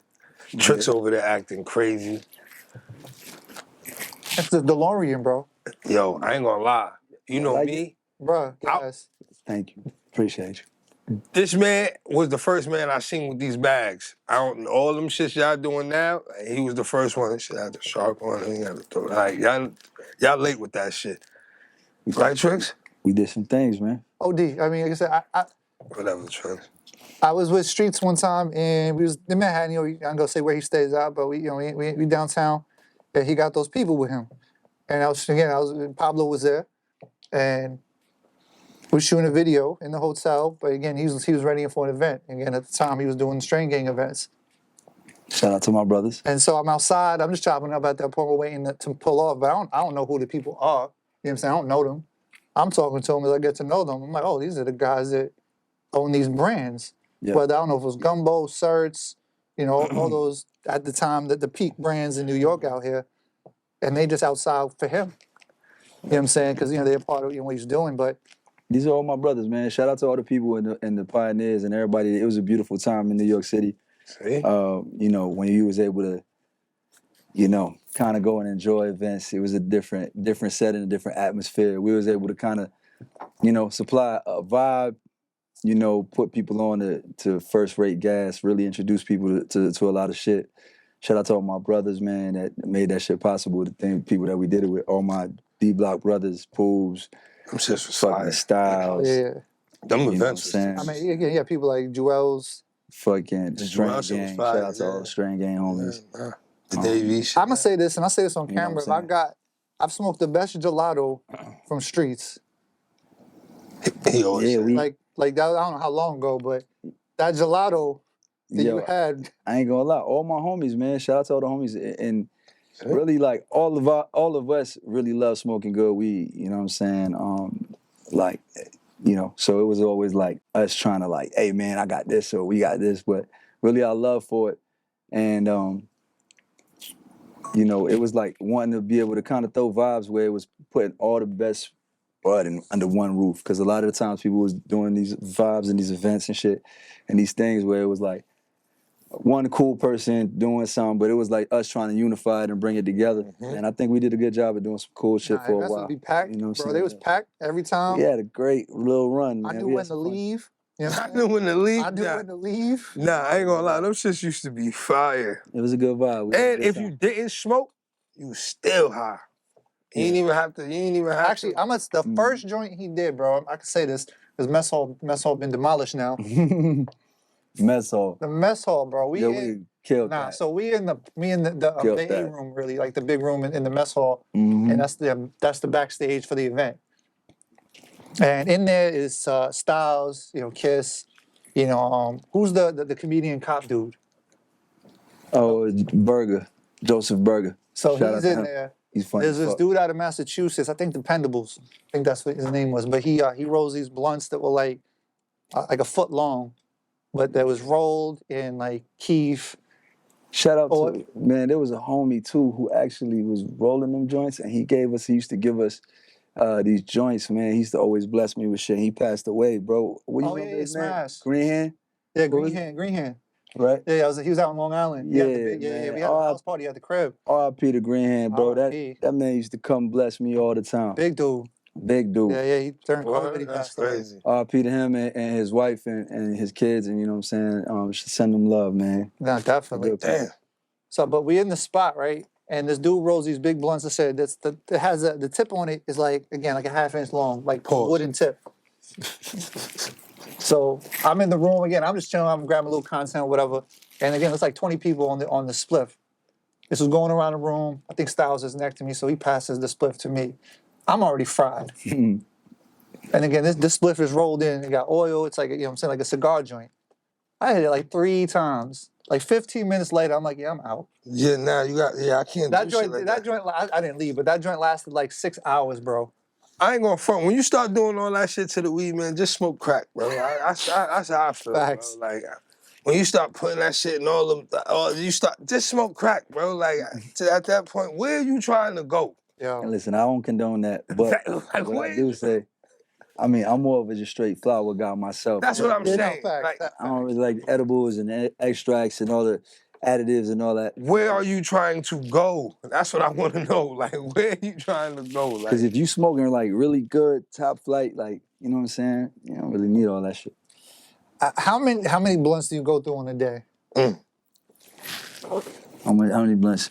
Tricks over there acting crazy. It's the DeLorean, bro. Yo, I ain't gonna lie. You know like me. Bro, I- guys. Thank you. Appreciate you. This man was the first man I seen with these bags. I don't all them shits y'all doing now. He was the first one. Shit had the shark on it. He had to like y'all late with that shit. Right, Tricks? We did some things, man. OD. I mean, like I said, Whatever, Tricks. I was with Streetz one time, and we was in Manhattan. You know, I'm gonna say where he stays out, but we downtown, and he got those people with him. And Pablo was there, and we were shooting a video in the hotel. But again, he was ready for an event. Again, at the time, he was doing Strain Gang events. Shout out to my brothers. And so I'm outside. I'm just chopping up at that point. We're waiting to pull off, but I don't know who the people are. You know what I'm saying? I don't know them. I'm talking to them as I get to know them. I'm like, oh, these are the guys that own these brands. Yeah. But I don't know if it was Gumbo, Certs, you know, all those at the time the peak brands in New York out here, and they just outside for him. You know what I'm saying? Because they're part of what he's doing. But These are all my brothers, man. Shout out to all the people and the pioneers and everybody. It was a beautiful time in New York City. See? When you was able to, kind of go and enjoy events. It was a different setting, a different atmosphere. We was able to kind of, supply a vibe, put people on to first-rate gas, really introduce people to a lot of shit. Shout out to all my brothers, man, that made that shit possible. The people that we did it with, all my D-Block brothers, Pools, Them shits was fucking fire. Styles. yeah, Them You know what I'm events saying? I mean, again, yeah, people like Jewels. Fucking The Strain Jurassic was Gang. fire, Shout out to all yeah. the Strain Gang homies. The Davey shit. I'm gonna say this, and I say this on You know camera. what I'm saying? I've smoked the best gelato from Streetz. He always Yeah, said. we. Like that. I don't know how long ago, but that gelato that you Yo, had. I ain't gonna lie, all my homies, man. Shout out to all the homies, and See? really like all of us really love smoking good weed. You know what I'm saying? So it was always like us trying to like, hey man, I got this or we got this, but really our love for it, and it was like wanting to be able to kind of throw vibes where it was putting all the best bud under one roof, because a lot of the times people was doing these vibes and these events and shit and these things where it was like one cool person doing something, but it was like us trying to unify it and bring it together. Mhm. And I think we did a good job of doing some cool shit for a That's while. would be packed, You know what I'm bro. They saying? was packed every time. We had a great little run, man. I knew We had when to some fun. leave. You know what I I'm knew saying? when to leave. I knew when to leave. Nah, I ain't gonna lie. Them shits used to be fire. It was a good vibe. We had a And good if time. you didn't smoke, you was still high. You ain't even have to. You ain't even have Actually, to. the first joint he did, bro. I can say this because mess hall been demolished now. Mess hall. The mess hall, bro. We killed Nah, that. so we in the Killed A that. room, really, like the big room in the mess hall, Mhm. and that's the backstage for the event. And in there is Styles, Kiss, who's the comedian cop dude? Oh, it's Burger. Joseph Burger. So Shout out he's to in him. there. He's funny. There's as this fuck. dude out of Massachusetts, I think Dependables. I think that's what his name was. But he rolls these blunts that were like a foot long, but that was rolled in like keef. Shout out Oh, to, man, there was a homie too who actually was rolling them joints, and he used to give us these joints, man. He used to always bless me with shit. He passed away, bro. What you Oh, remember yeah, his name? Smash. Green Hand? Yeah, What was Green Hand. Right? Yeah, he was out in Long Island. He had the Yeah, big, man. we had a house party at the crib. R.I.P. to Green Hand, bro. R.I.P.. That man used to come bless me all the time. Big dude. Big dude. Yeah, he during What? COVID he That's passed away. crazy. R.I.P. to him and his wife and his kids, and you know what I'm saying? Should send them love, man. Nah, definitely. Good people. Damn. So, but we in the spot, right? And this dude rolls these big blunts. I said it has the tip on it is like a half-inch long, like a Pause. wooden tip. So I'm in the room again. I'm just chilling. I'm grabbing a little content, whatever. And again, it's like 20 people on the spliff. This was going around the room. I think Styles is next to me, so he passes the spliff to me. I'm already fried. And again, this spliff is rolled in. It got oil. It's like I'm saying, like a cigar joint. I hit it like 3 times. Like 15 minutes later, I'm like, yeah, I'm out. Yeah, now you got. Yeah, I can't That do shit joint, like that joint, I didn't leave, but that joint lasted like 6 hours, bro. I ain't gonna front. When you start doing all that shit to the weed, man, just smoke crack, bro. That's how I feel, Facts. bro. Like when you start putting that shit in just smoke crack, bro. Like at that point, where are you trying to go? Yeah. And listen, I don't condone that, but Like, what where I do say, I'm more of a just straight flower guy myself. That's what I'm Yeah, no, saying. facts, Like, facts. I don't really like edibles and extracts and all the additives and all that. Where are you trying to go? That's what I want to know. Like, where are you trying to go? Like, Because if you smoking like really good, top flight, like, you know what I'm saying? You don't really need all that shit. How many blunts do you go through on a day? How many blunts?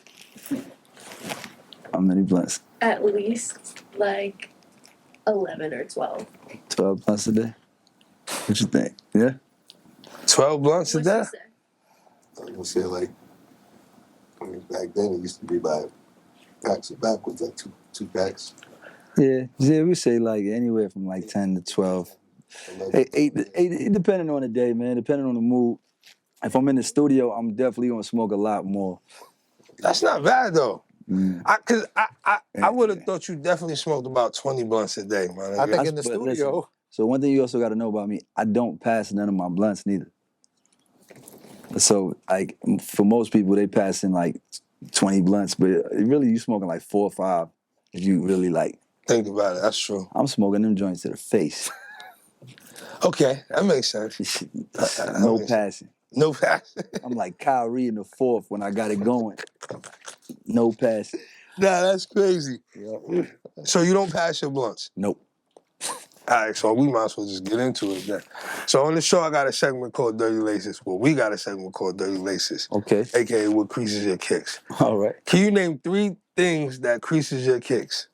How many blunts? At least like 11 or 12. 12 blunts a day? What you think? Yeah? 12 blunts a What'd day? you say? I was gonna say, like, I mean, back then it used to be by packs of backwards, like two packs. Yeah, we say like anywhere from like 10 to 12. 11. Eight, depending on the day, man, depending on the mood. If I'm in the studio, I'm definitely gonna smoke a lot more. That's not bad though. Mm. I would have thought you definitely smoked about 20 blunts a day, man. I think That's- in the but studio. listen, so one thing you also got to know about me, I don't pass none of my blunts neither. So like for most people, they pass in like 20 blunts, but really you smoking like 4 or 5. If you really like, Think about it. That's true. I'm smoking them joints to the face. Okay, that makes sense. No passing. No pass. I'm like Kyrie in the 4th when I got it going. No passing. Nah, that's crazy. Yep. So you don't pass your blunts? Nope. All right, so we might as well just get into it then. So on the show, I got a segment called Dirty Laces. Well, we got a segment called Dirty Laces, Okay. aka what creases your kicks. All right. Can you name 3 things that creases your kicks?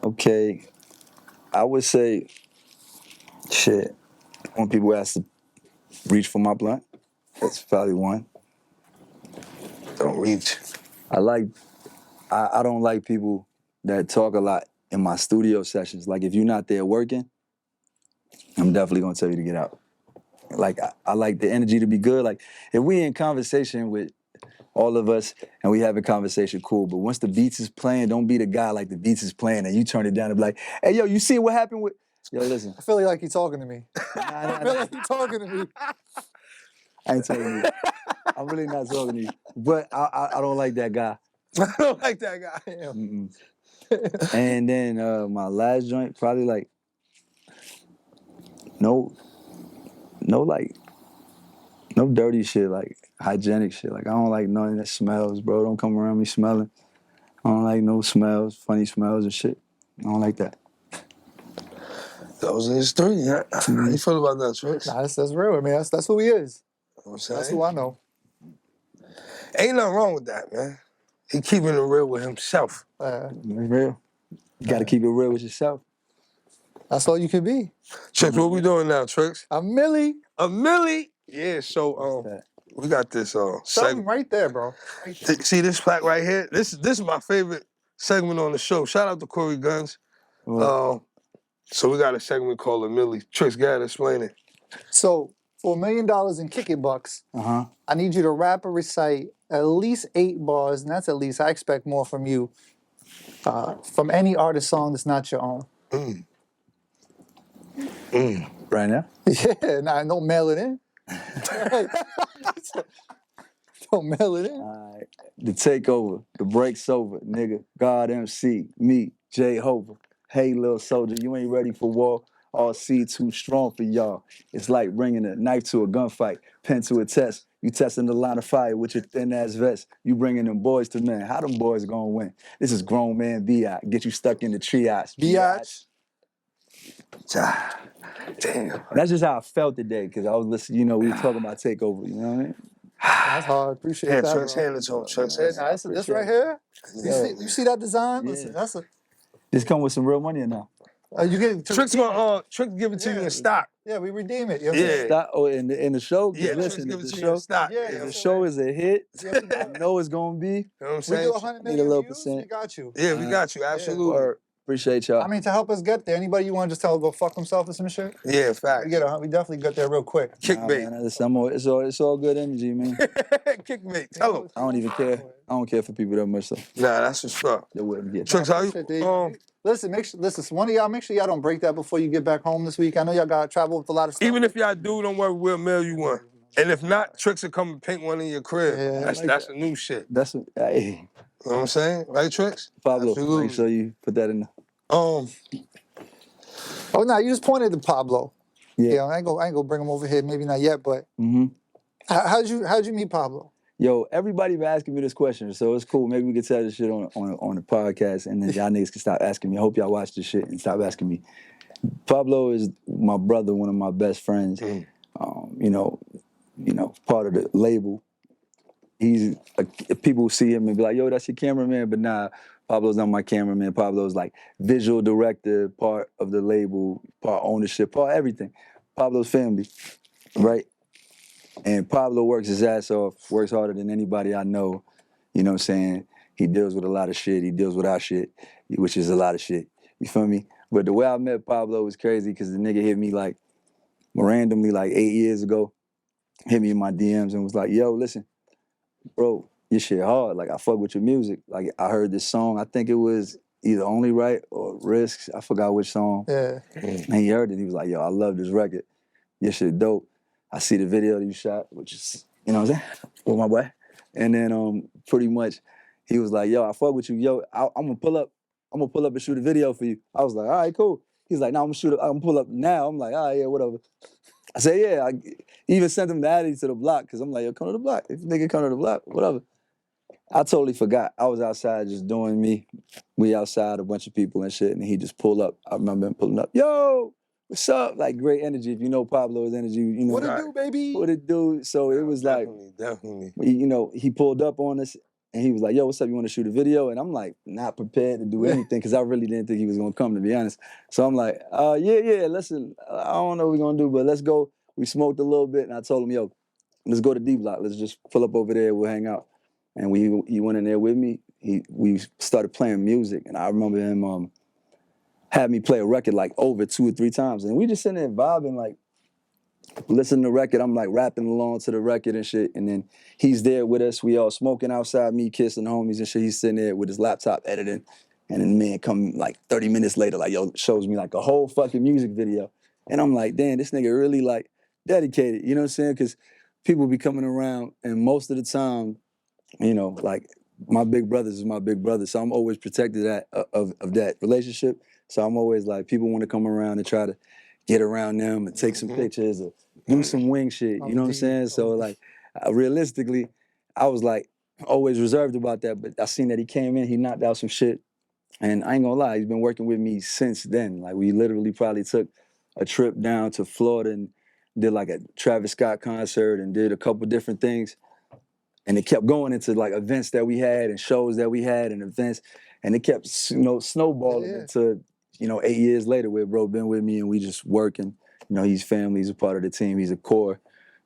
Okay. I would say, shit, when people ask to reach for my blunt, that's probably one. Don't reach. I don't like people that talk a lot in my studio sessions. Like if you're not there working, I'm definitely gonna tell you to get out. Like I like the energy to be good. Like if we in conversation with all of us and we have a conversation, cool. But once the beats is playing, don't be the guy like the beats is playing and you turn it down and be like, hey yo, you see what happened with yo, listen. I feel like he's talking to me. Nah, I feel like he's talking to me. I ain't talking to you. I'm really not talking to you. But I don't like that guy. I don't like that guy. Mm-mm. And then my last joint, probably like no dirty shit, like hygienic shit. Like I don't like nothing that smells, bro. Don't come around me smelling. I don't like no smells, funny smells and shit. I don't like that. Those are his 3. Yeah. How you feel about that, Trix? Nah, that's real. I mean, that's who he is. You know what I'm saying? That's who I know. Ain't nothing wrong with that, man. He keeping it real with himself. It's real. You gotta keep it real with yourself. That's all you can be. Trix, what we doing now, Trix? A millie. A milli. Yeah, so That. we got this Something segment. right there, bro. Right there. See this plaque right here? This is my favorite segment on the show. Shout out to Corey Guns. So we got a segment called a milli. Trix, go ahead, explain it. So for $1 million in kick it bucks, Uh-huh. I need you to rap or recite at least 8 bars, and that's at least. I expect more from you. From any artist song that's not your own. Right now? Yeah, nah, don't mail it in. Don't mail it in. All right. The takeover, the break's over, nigga. God MC, me, J Hover. Hey, little soldier, you ain't ready for war. All C too strong for y'all. It's like bringing a knife to a gunfight, pen to a test. You testing the line of fire with your thin ass vest. You bringing them boys to men. How them boys gonna win? This is grown man B.I. Get you stuck in the triage. Biatch. Damn. That's just how I felt today, because I was listening, you know, we were talking about takeover, you know what I mean? That's hard. Appreciate Yeah, that. Trix, bro. hand it to him, Trix. Yeah, nah, this right here. You see that design? Yeah. Listen, that's a. This come with some real money or no? You get Trix gonna Trix give it to you in stock. Yeah, we redeem it. You know what I'm Yeah. saying? Stop, in the show? 'Cause Yeah, Trix listen, give if it the to you in show, stock. Yeah, Yeah, if yeah. the show is a hit, Yeah, we I know it's gonna be. You know what I'm We saying? do 100 Need a million little views. percent. We got you. Yeah, we got you. Absolutely. Or appreciate y'all. I mean, to help us get there, anybody you want to just tell go fuck himself or some shit? Yeah, facts. We definitely get there real quick. Nah, Kickbait. man, it's all good energy, man. Kickbait. Tell him. I don't even care. I don't care for people that much, so Nah, that's what's up. they wouldn't get. Trix, how Appreciate you that. Listen, one of y'all, make sure y'all don't break that before you get back home this week. I know y'all got to travel with a lot of stuff. even if y'all do, don't worry, we'll mail you one. And if not, Trix will come and paint one in your crib. Yeah, I like That's the new shit. That's hey, You know what I'm saying? Right, Trix? Pablo. Absolutely. Make sure you put that in there. Oh no, you just pointed to Pablo. Yeah. Yeah, I ain't gonna bring him over here. Maybe not yet, but Mm-hmm. How'd you meet Pablo? Yo, everybody been asking me this question, so it's cool. Maybe we could tell this shit on the podcast, and then y'all niggas can stop asking me. I hope y'all watch this shit and stop asking me. Pablo is my brother, one of my best friends. You know, part of the label. He's people see him and be like, "Yo, that's your cameraman," but nah, Pablo's not my cameraman. Pablo's like visual director, part of the label, part ownership, part everything. Pablo's family, right? And Pablo works his ass off, works harder than anybody I know. You know what I'm saying? He deals with a lot of shit. He deals with our shit, which is a lot of shit. You feel me? But the way I met Pablo was crazy because the nigga hit me like randomly like 8 years ago. Hit me in my DMs and was like, yo, listen, bro, your shit hard. Like, I fuck with your music. Like, I heard this song. I think it was either Only Right or Risks. I forgot which song. Yeah. And he heard it. He was like, yo, I love this record. Your shit dope. I see the video that you shot, which is, you know what I'm saying? With my boy. And then pretty much he was like, yo, I fuck with you. Yo, I'm gonna pull up and shoot a video for you. I was like, all right, cool. He's like, no, I'm gonna pull up now. I'm like, all right, yeah, whatever. I said, yeah. I even sent him the Addy to the block because I'm like, yo, come to the block. If nigga come to the block, whatever. I totally forgot. I was outside just doing me. We outside, a bunch of people and shit, and he just pulled up. I remember him pulling up. Yo, what's up? Like, great energy. If you know Pablo's energy, you know. What it do, baby? What it do? So it was like, definitely. you know, he pulled up on us and he was like, yo, what's up? You want to shoot a video? And I'm like, not prepared to do anything because I really didn't think he was going to come, to be honest. So I'm like, yeah, listen, I don't know what we're going to do, but let's go. We smoked a little bit and I told him, yo, let's go to D Block. Let's just pull up over there. We'll hang out. And he went in there with me. We started playing music. And I remember him had me play a record like over 2 or 3 times. And we just sitting there vibing, like, listening to the record. I'm like rapping along to the record and shit. And then he's there with us. We all smoking outside, me kissing the homies and shit. He's sitting there with his laptop editing. And then man come like 30 minutes later, like, yo, shows me like a whole fucking music video. And I'm like, damn, this nigga really like dedicated. You know what I'm saying? Because people be coming around and most of the time, you know, like my big brothers is my big brother. So I'm always protected of that relationship. So I'm always like, people want to come around and try to get around them and take some pictures or do some wing shit. You know what I'm saying? So like, realistically, I was like always reserved about that. But I seen that he came in, he knocked out some shit. And I ain't gonna lie, he's been working with me since then. Like we literally probably took a trip down to Florida and did like a Travis Scott concert and did a couple different things. And it kept going into like events that we had and shows that we had and events. And it kept, snowballing into, 8 years later where bro been with me and we just working. You know, he's family, he's a part of the team. He's a core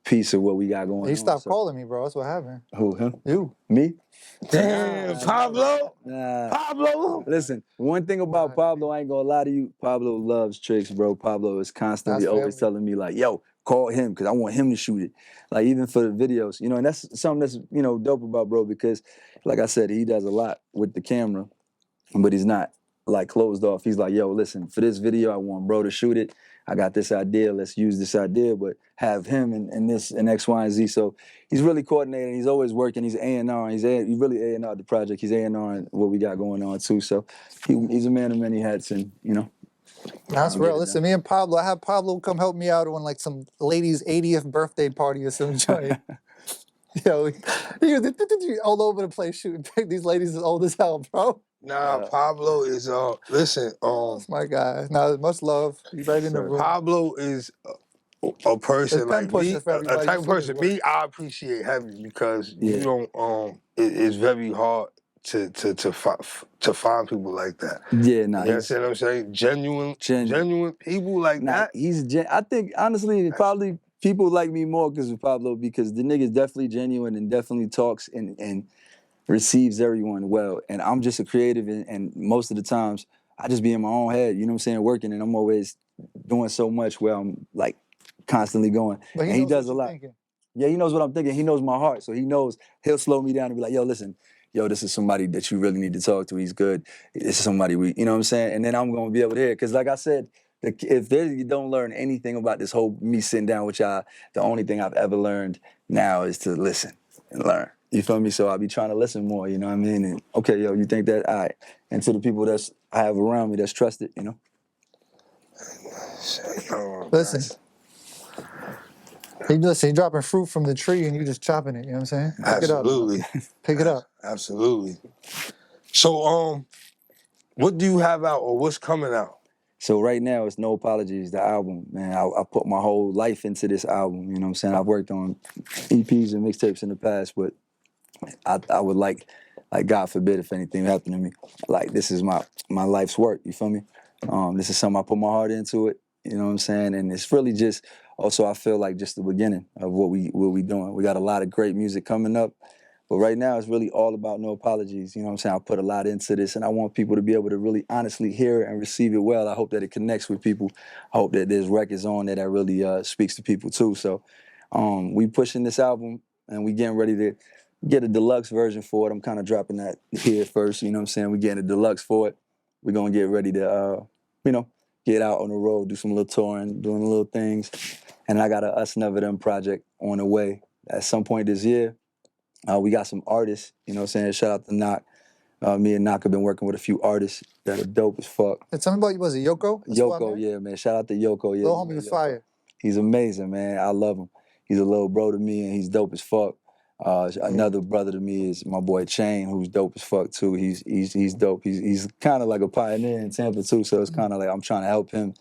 piece of what we got going on. He stopped calling me, bro. That's what happened. Who, him? You. Me? Damn, Pablo. Nah. Pablo. Listen, one thing about Pablo, I ain't gonna lie to you. Pablo loves tricks, bro. Pablo is constantly always telling me like, yo, call him because I want him to shoot it. Like even for the videos, and that's something that's, dope about bro because like I said, he does a lot with the camera, but he's not like closed off. He's like, yo, listen, for this video, I want bro to shoot it. I got this idea. Let's use this idea, but have him and this and X, Y, and Z. So he's really coordinating. He's always working. He's A&R. He's really A&R the project. He's A&R what we got going on too. So he's a man of many hats, and That's real. Listen, me and Pablo, I had Pablo come help me out on like some lady's 80th birthday party or some joint. He was all over the place shooting. These ladies is old as hell, bro. Nah, Pablo is listen, That's my guy. Nah, much love. He's right in the room. Pablo is a person like me, a type of person. Me, I appreciate heavy because you don't. It's very hard to find people like that. Yeah, nah. You understand what I'm saying? Genuine people like that. I think honestly, probably people like me more because of Pablo because the nigga's definitely genuine and definitely talks and receives everyone well. And I'm just a creative and most of the times I just be in my own head, you know what I'm saying, working and I'm always doing so much where I'm like constantly going. But he does a lot. Thinking. Yeah, he knows what I'm thinking. He knows my heart. So he knows he'll slow me down and be like, yo, listen, this is somebody that you really need to talk to. He's good. This is somebody you know what I'm saying? And then I'm going to be able to hear. Because like I said, if you don't learn anything about this whole me sitting down with y'all, the only thing I've ever learned now is to listen and learn. You feel me? So I'll be trying to listen more, you know what I mean? And okay, yo, you think that? All right. And to the people I have around me that's trusted, Listen. Listen, you dropping fruit from the tree and you just chopping it. You know what I'm saying? Pick it up. Absolutely. Pick it up. Absolutely. So, what do you have out or what's coming out? So right now it's No Apologies, the album, man. I put my whole life into this album, you know what I'm saying? I've worked on EPs and mixtapes in the past, but I would like God forbid if anything happened to me, like this is my life's work, you feel me? This is something I put my heart into it, you know what I'm saying? And it's really just, also I feel like just the beginning of what we doing. We got a lot of great music coming up, but right now it's really all about No Apologies, you know what I'm saying? I put a lot into this and I want people to be able to really honestly hear it and receive it well. I hope that it connects with people. I hope that there's records on there that really speaks to people too. So we pushing this album and we getting ready to get a deluxe version for it. I'm kind of dropping that here first, you know what I'm saying? We're getting a deluxe for it. We're going to get ready to, get out on the road, do some little touring, doing little things. And I got a Us Never Them project on the way at some point this year. We got some artists, you know what I'm saying? Shout out to Knock. Me and Knock have been working with a few artists that are dope as fuck. Hey, tell me about, was it Yoko? That's who I Yoko, met? yeah, man. Shout out to Yoko. Yeah, Little homie was fire. He's amazing, man. I love him. He's a little bro to me and he's dope as fuck. Another brother to me is my boy Chain, who's dope as fuck too. He's dope. He's kind of like a pioneer in Tampa too, so it's kind of like I'm trying to help him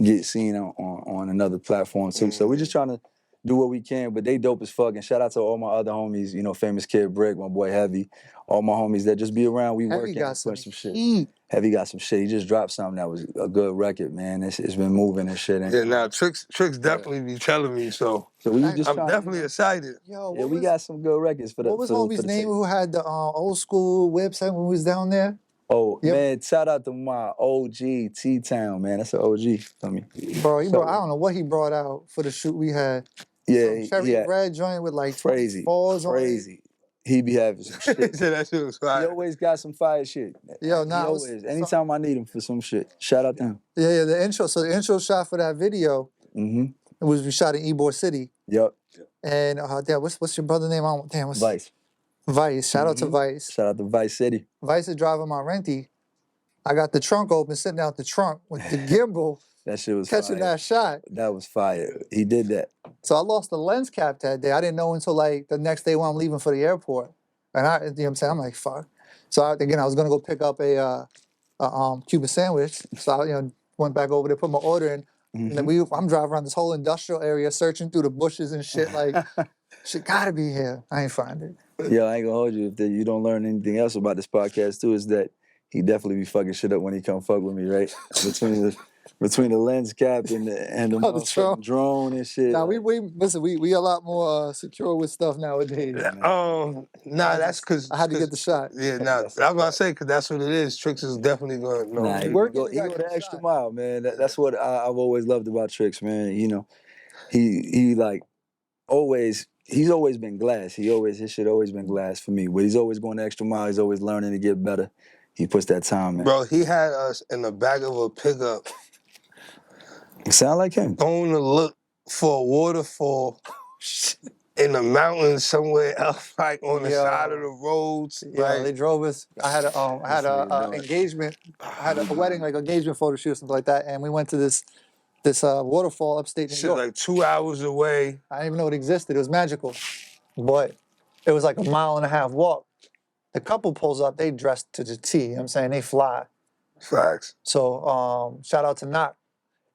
get seen on another platform too. So we're just trying to do what we can, but they dope as fuck. And shout out to all my other homies, you know, Famous Kid Brick, my boy Heavy, all my homies that just be around. We Heavy working, got some push some shit. heat. Heavy got some shit. He just dropped something that was a good record, man. It's been moving and shit. And Yeah, now Tricks definitely be telling me, so so we just I'm trying, definitely excited. Yo, yeah, what we was, got some good records for the. what was for the- homie's for the name tape. who had the old school website when we was down there? Oh, Yep. man, shout out to my OG T-Town, man. That's an OG for me. Bro, he So- brought, I don't know what he brought out for the shoot we had. Yeah, Some cherry yeah, red joint with like crazy, 24s on it. crazy. He be having some He shit. said that shit was He fire. always got some fire shit. Yo, He nah, it was- always, anytime I need him for some shit, shout out to him. Yeah, the intro. So the intro shot for that video Mm-hmm. it was we shot in Ybor City. Yup. And damn, what's your brother's name? What's Vice. Vice. Shout out to Mhm. Vice. Shout out to Vice City. Vice is driving my renty. I got the trunk open, sitting out the trunk with the gimbal, That shit was catching fire. that shot. That was fire. He did that. So I lost the lens cap that day. I didn't know until like the next day when I'm leaving for the airport. And you know what I'm saying? I'm like, fuck. So I was gonna go pick up a Cuban sandwich. So I went back over there, put my order in. And then I'm driving around this whole industrial area, searching through the bushes and shit. Like, shit gotta be here. I ain't find it. Yo, I ain't gonna hold you. If you don't learn anything else about this podcast too, is that he definitely be fucking shit up when he come fuck with me, right? Between the lens cap and the Oh, the motherfucking drone and shit. Now like, we a lot more secure with stuff nowadays. Nah, that's because I had to get the shot. Yeah, nah, I was about to say because that's what it is. Tricks is definitely going to know. Nah, he Working, go you gotta the get the extra shot. mile, man. That's what I've always loved about Tricks, man. You know, he like always. He's always been glass. His shit always been glass for me. But he's always going the extra mile. He's always learning to get better. He puts that time in. Bro, he had us in the back of a pickup Sound like him. going to look for a waterfall in the mountains somewhere else, like on the Yo. side of the roads. Yeah, they Like, drove us. I had a engagement. I had a wedding, like engagement photo shoot, something like that, and we went to this waterfall upstate New shit, York. like 2 hours away. I didn't even know it existed. It was magical, but it was like a 1.5 mile walk. The couple pulls up. They dressed to the T. You know what I'm saying? They fly. Facts. So shout out to Knock.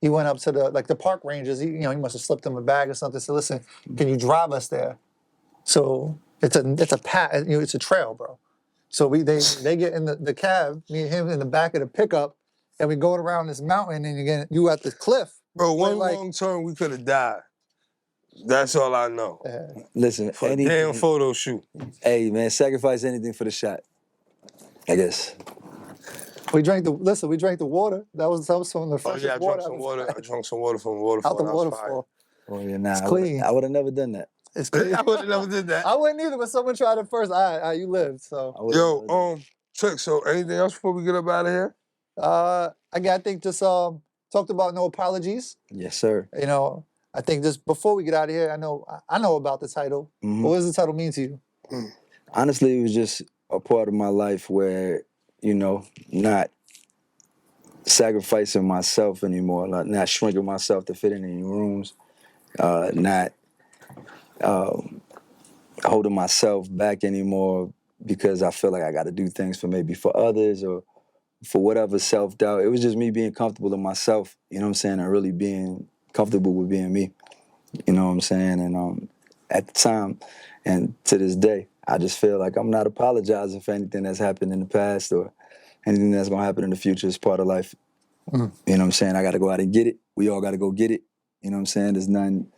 He went up to the park rangers. He must have slipped him a bag or something. Said, "Listen, can you drive us there?" So it's a path. It's a trail, bro. So they get in the cab, me and him in the back of the pickup, and we going around this mountain, and again you at the cliff. Bro, one like- wrong turn, we could have died. That's all I know. Listen, For a damn photo shoot. hey man, sacrifice anything for the shot. I guess. We drank the water. That was some of the Oh freshest yeah, I water. drank some water. I drank some water from the waterfall. Out the That was waterfall. Oh yeah, nah. It's clean. I would have never done that. It's fire. clean. I would have never did that. I wouldn't either, but someone tried it first. You lived, so. I would've never done Yo, Trick, so anything else before we get up out of here? I think just talked about no apologies. that. Yes, sir. I think just before we get out of here, I know about the title. Mhm. What does the title mean to you? Honestly, it was just a part of my life where, not sacrificing myself anymore, not shrinking myself to fit in any rooms, not holding myself back anymore because I feel like I got to do things for others or for whatever self-doubt. It was just me being comfortable in myself, you know what I'm saying, and really being comfortable with being me, you know what I'm saying? And at the time and to this day, I just feel like I'm not apologizing for anything that's happened in the past or anything that's going to happen in the future. It's part of life. You know what I'm saying? I got to go out and get it. We all got to go get it. You know what I'm saying? There's nothing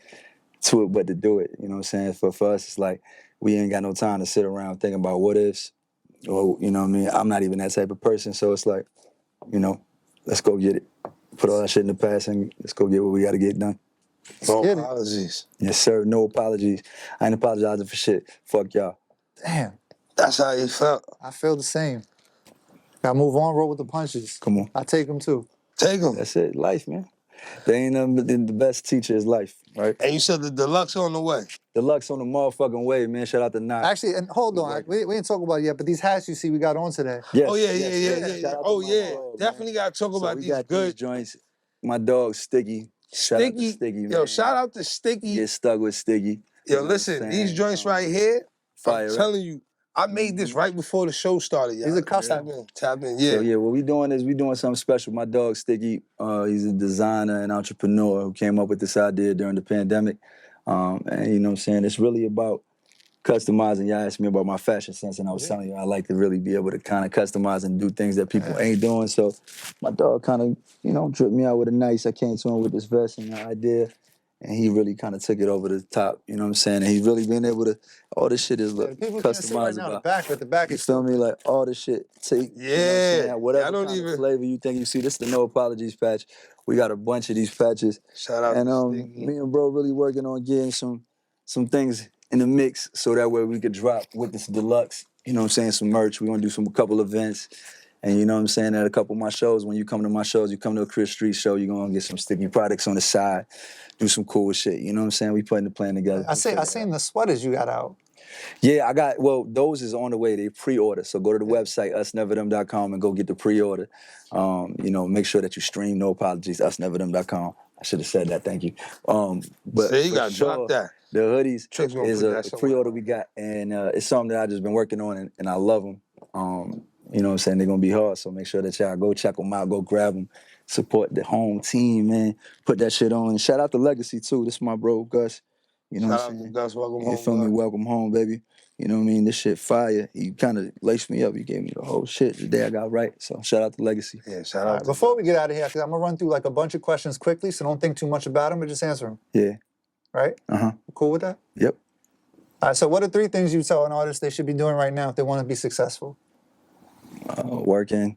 to it but to do it. You know what I'm saying? For us, it's like we ain't got no time to sit around thinking about what ifs or, you know what I mean? I'm not even that type of person. So it's like, you know, let's go get it. Put all that shit in the past and let's go get what we got to get done. No get it. apologies. Yes, sir. No apologies. I ain't apologizing for shit. Fuck y'all. Damn, That's how you felt. I feel the same. Gotta move on, roll with the punches. Come on. I take them too. Take them. That's it. Life, man. There ain't nothing but the best teacher is life, right? And you said the deluxe on the way. Deluxe on the motherfucking way, man. Shout out to Nite. Actually, and hold on, we didn't talk about it yet, but these hats you see we got on today. Yes, Oh yeah, yes, yeah. Shout out to Oh my yeah. dog, Definitely man. gotta talk So about we these got good these joints. My dog Sticky. Shout out to Sticky. Sticky, man. Yo, shout out to Sticky. Get stuck with Sticky. Yo, You know what I'm listen, these saying? joints right here, Fire, I'm right? telling you, I made this right before the show started, y'all. These are custom. Tap in, yeah. So yeah, what we doing is we doing something special. My dog Sticky, he's a designer and entrepreneur who came up with this idea during the pandemic. And you know what I'm saying? It's really about customizing. Y'all asked me about my fashion sense, and I was telling you I like to really be able to kind of customize and do things that people ain't doing. So my dog kind of, you know, dripped me out with a nice. I came to him with this vest and the idea, and he really kind of took it over the top. You know what I'm saying? And he's really been able to. All this shit is look People can't see right now the customizable. back, but the back You is feel me? Like all this shit. Take, you know what I'm Yeah. saying? Whatever I don't kind even- of flavor you think you see. This is the No Apologies patch. We got a bunch of these patches. Shout out And to Sticky. me and bro really working on getting some things in the mix so that way we could drop with this deluxe, you know what I'm saying, some merch. We're gonna do a couple events. And you know what I'm saying, at a couple of my shows, when you come to my shows, you come to a Cris Streetz show, you're gonna get some Sticky products on the side, do some cool shit. You know what I'm saying? We putting the plan together. I seen the sweaters you got out. Yeah, those is on the way. They pre-order. So go to the website, usneverthem.com, and go get the pre-order. You know, make sure that you stream No Apologies, usneverthem.com. I should have said that, thank you. But See, you for gotta drop that. The hoodies Trick's gonna is put a that somewhere. pre-order we got, and it's something that I just been working on, and I love them. You know what I'm saying? They're gonna be hard, so make sure that y'all go check them out, go grab them, support the home team, man. Put that shit on. And shout out to Legacy too. This is my bro, Gus. You know Shout what out I'm to saying? Gus, welcome You home. feel me? Gus. Welcome home, baby. You know what I mean? This shit fire. He kind of laced me up. He gave me the whole shit the day I got right. So shout out to Legacy. Yeah, shout All out right, to before we get out of here, because I'm gonna run through like a bunch of questions quickly, so don't think too much about them, but just answer them. Yeah. Right? Uh-huh. Cool with that? Yep. All right. So, what are 3 things you tell an artist they should be doing right now if they want to be successful? Working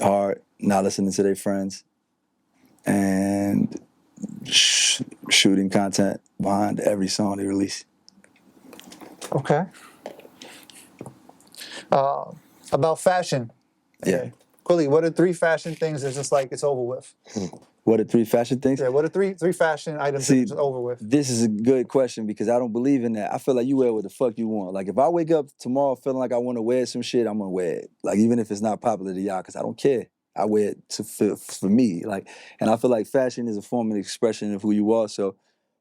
hard, not listening to their friends, and shooting content behind every song they release. Okay. About fashion. Yeah. Quickly, what are 3 fashion things that's just like it's over with? What are 3 fashion things? Yeah. What are three fashion items See, that's over with? This is a good question because I don't believe in that. I feel like you wear what the fuck you want. Like if I wake up tomorrow feeling like I want to wear some shit, I'm gonna wear it. Like even if it's not popular to y'all, because I don't care. I wear it for me. Like, and I feel like fashion is a form of expression of who you are. So,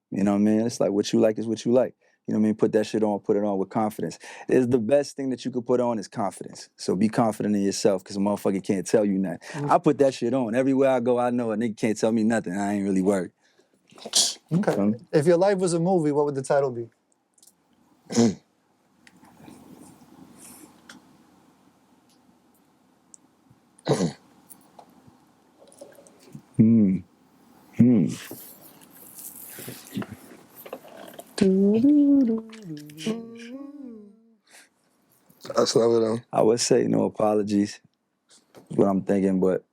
you know what I mean? It's like what you like is what you like. You know what I mean? Put that shit on, put it on with confidence. It's the best thing that you could put on is confidence. So be confident in yourself because a motherfucker can't tell you nothing. I put that shit on. Everywhere I go, I know a nigga can't tell me nothing. I ain't really worried. Okay. If your life was a movie, what would the title be? That's love it, though. I would say no apologies. Is what I'm thinking, but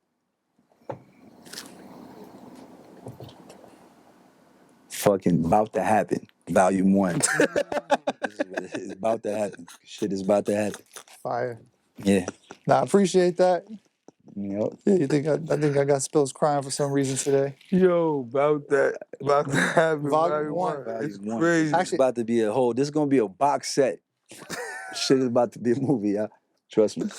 fucking about to happen. Volume 1. This is what it is about to happen. Shit is about to happen. Fire. Yeah. Nah, I appreciate that. Yep. Yeah, I think I got Spills crying for some reason today. Yo, about that happen. Volume 1. It's Volume 1. crazy. This is about to be a whole. This is gonna be a box set. Shit is about to be a movie, y'all. Trust me.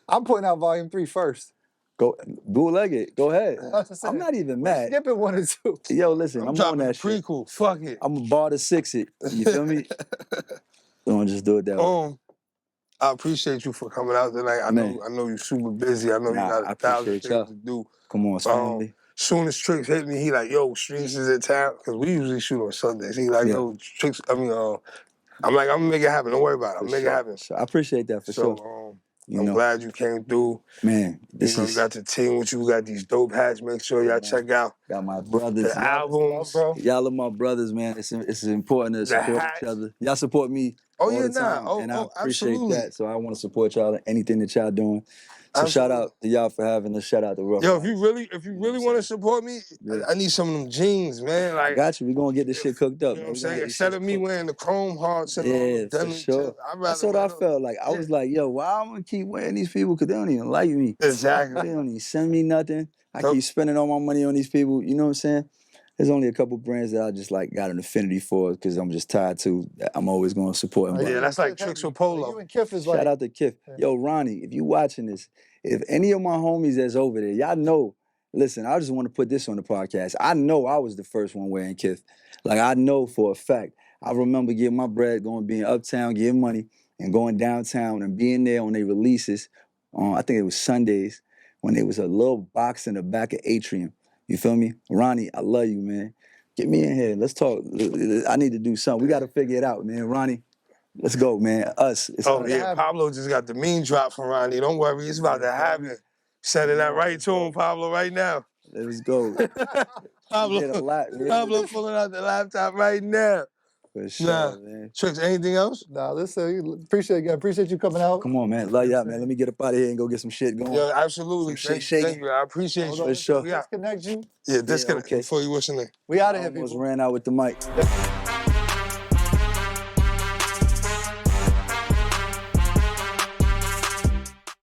I'm putting out Volume 3 first. Go bootleg it. Go ahead. That's what I'm I'm saying. not even We're mad. skipping 1 and 2. Yo, listen, I'm I'm on dropping that a shit. prequel. Fuck it. I'm a bar to 6 it. You feel me? Don't just do it that way. I appreciate you for coming out tonight. I Man. know you're super busy. I know you Nah, got I 1,000 appreciate things y'all. to do. Come on, it's family. Soon as Tricks hit me, he like, yo, Streetz is in town. Because we usually shoot on Sundays. He like, Yeah. yo, Tricks, I'm like, I'm gonna make it happen. Don't worry about it. For I'll make sure. it happen. So I appreciate that for sure. So You I'm know, glad you came through. man, this You is got the team with you. We got these dope hats. Make sure y'all check out got my brothers. the albums. Bro. Y'all are my brothers, man. It's important to support hats. each other. Y'all support me all the time, and I appreciate absolutely. that. So I want to support y'all in anything that y'all doing. So shout out to y'all for having us. Shout out to Rough. Yo, if you really want to support me, Yeah. I need some of them jeans, man. I Like, got you. We're gonna get this shit cooked up. you know what man. I'm We gonna saying? get this Instead shit of me cooked. wearing the chrome hearts and all Yeah, the for denim sure. shit, I'd rather That's what I felt like. I was like, yo, why I'm gonna keep wearing these people? Because they don't even like me. Exactly. They don't even send me nothing. I Nope. keep spending all my money on these people. You know what I'm saying? There's only a couple brands that I just like got an affinity for because I'm just tied to. I'm always gonna support them. Like, But Yeah, that's like Kith Tricks heavy. with Polo. You and Kith is like, shout out to Kif. Yeah. Yo, Ronnie, if you watching this, if any of my homies that's over there, y'all know. Listen, I just want to put this on the podcast. I know I was the first one wearing Kith. Like I know for a fact. I remember getting my bread, being uptown, getting money, and going downtown and being there on their releases. I think it was Sundays when there was a little box in the back of Atrium. You feel me? Ronnie, I love you, man. Get me in here. Let's talk. I need to do something. We got to figure it out, man. Ronnie, let's go, man. Us. It's Oh us. yeah, Pablo just got the mean drop from Ronnie. Don't worry, it's about to happen. Sending that right to him, Pablo, right now. Let's go. We did a Pablo, lot, man. Pablo pulling out the laptop right now. For sure, Nah. man. Tricks, anything else? nah, listen, appreciate you coming out. Come on, man. Love y'all, man. Let me get up out of here and go get some shit going. Yeah, absolutely. Some Thank shit you. shaking. I appreciate Hold you. on, For sure. Yeah, disconnect you. disconnect okay. before you wishing it. We out I of here, almost people. ran out with the mic.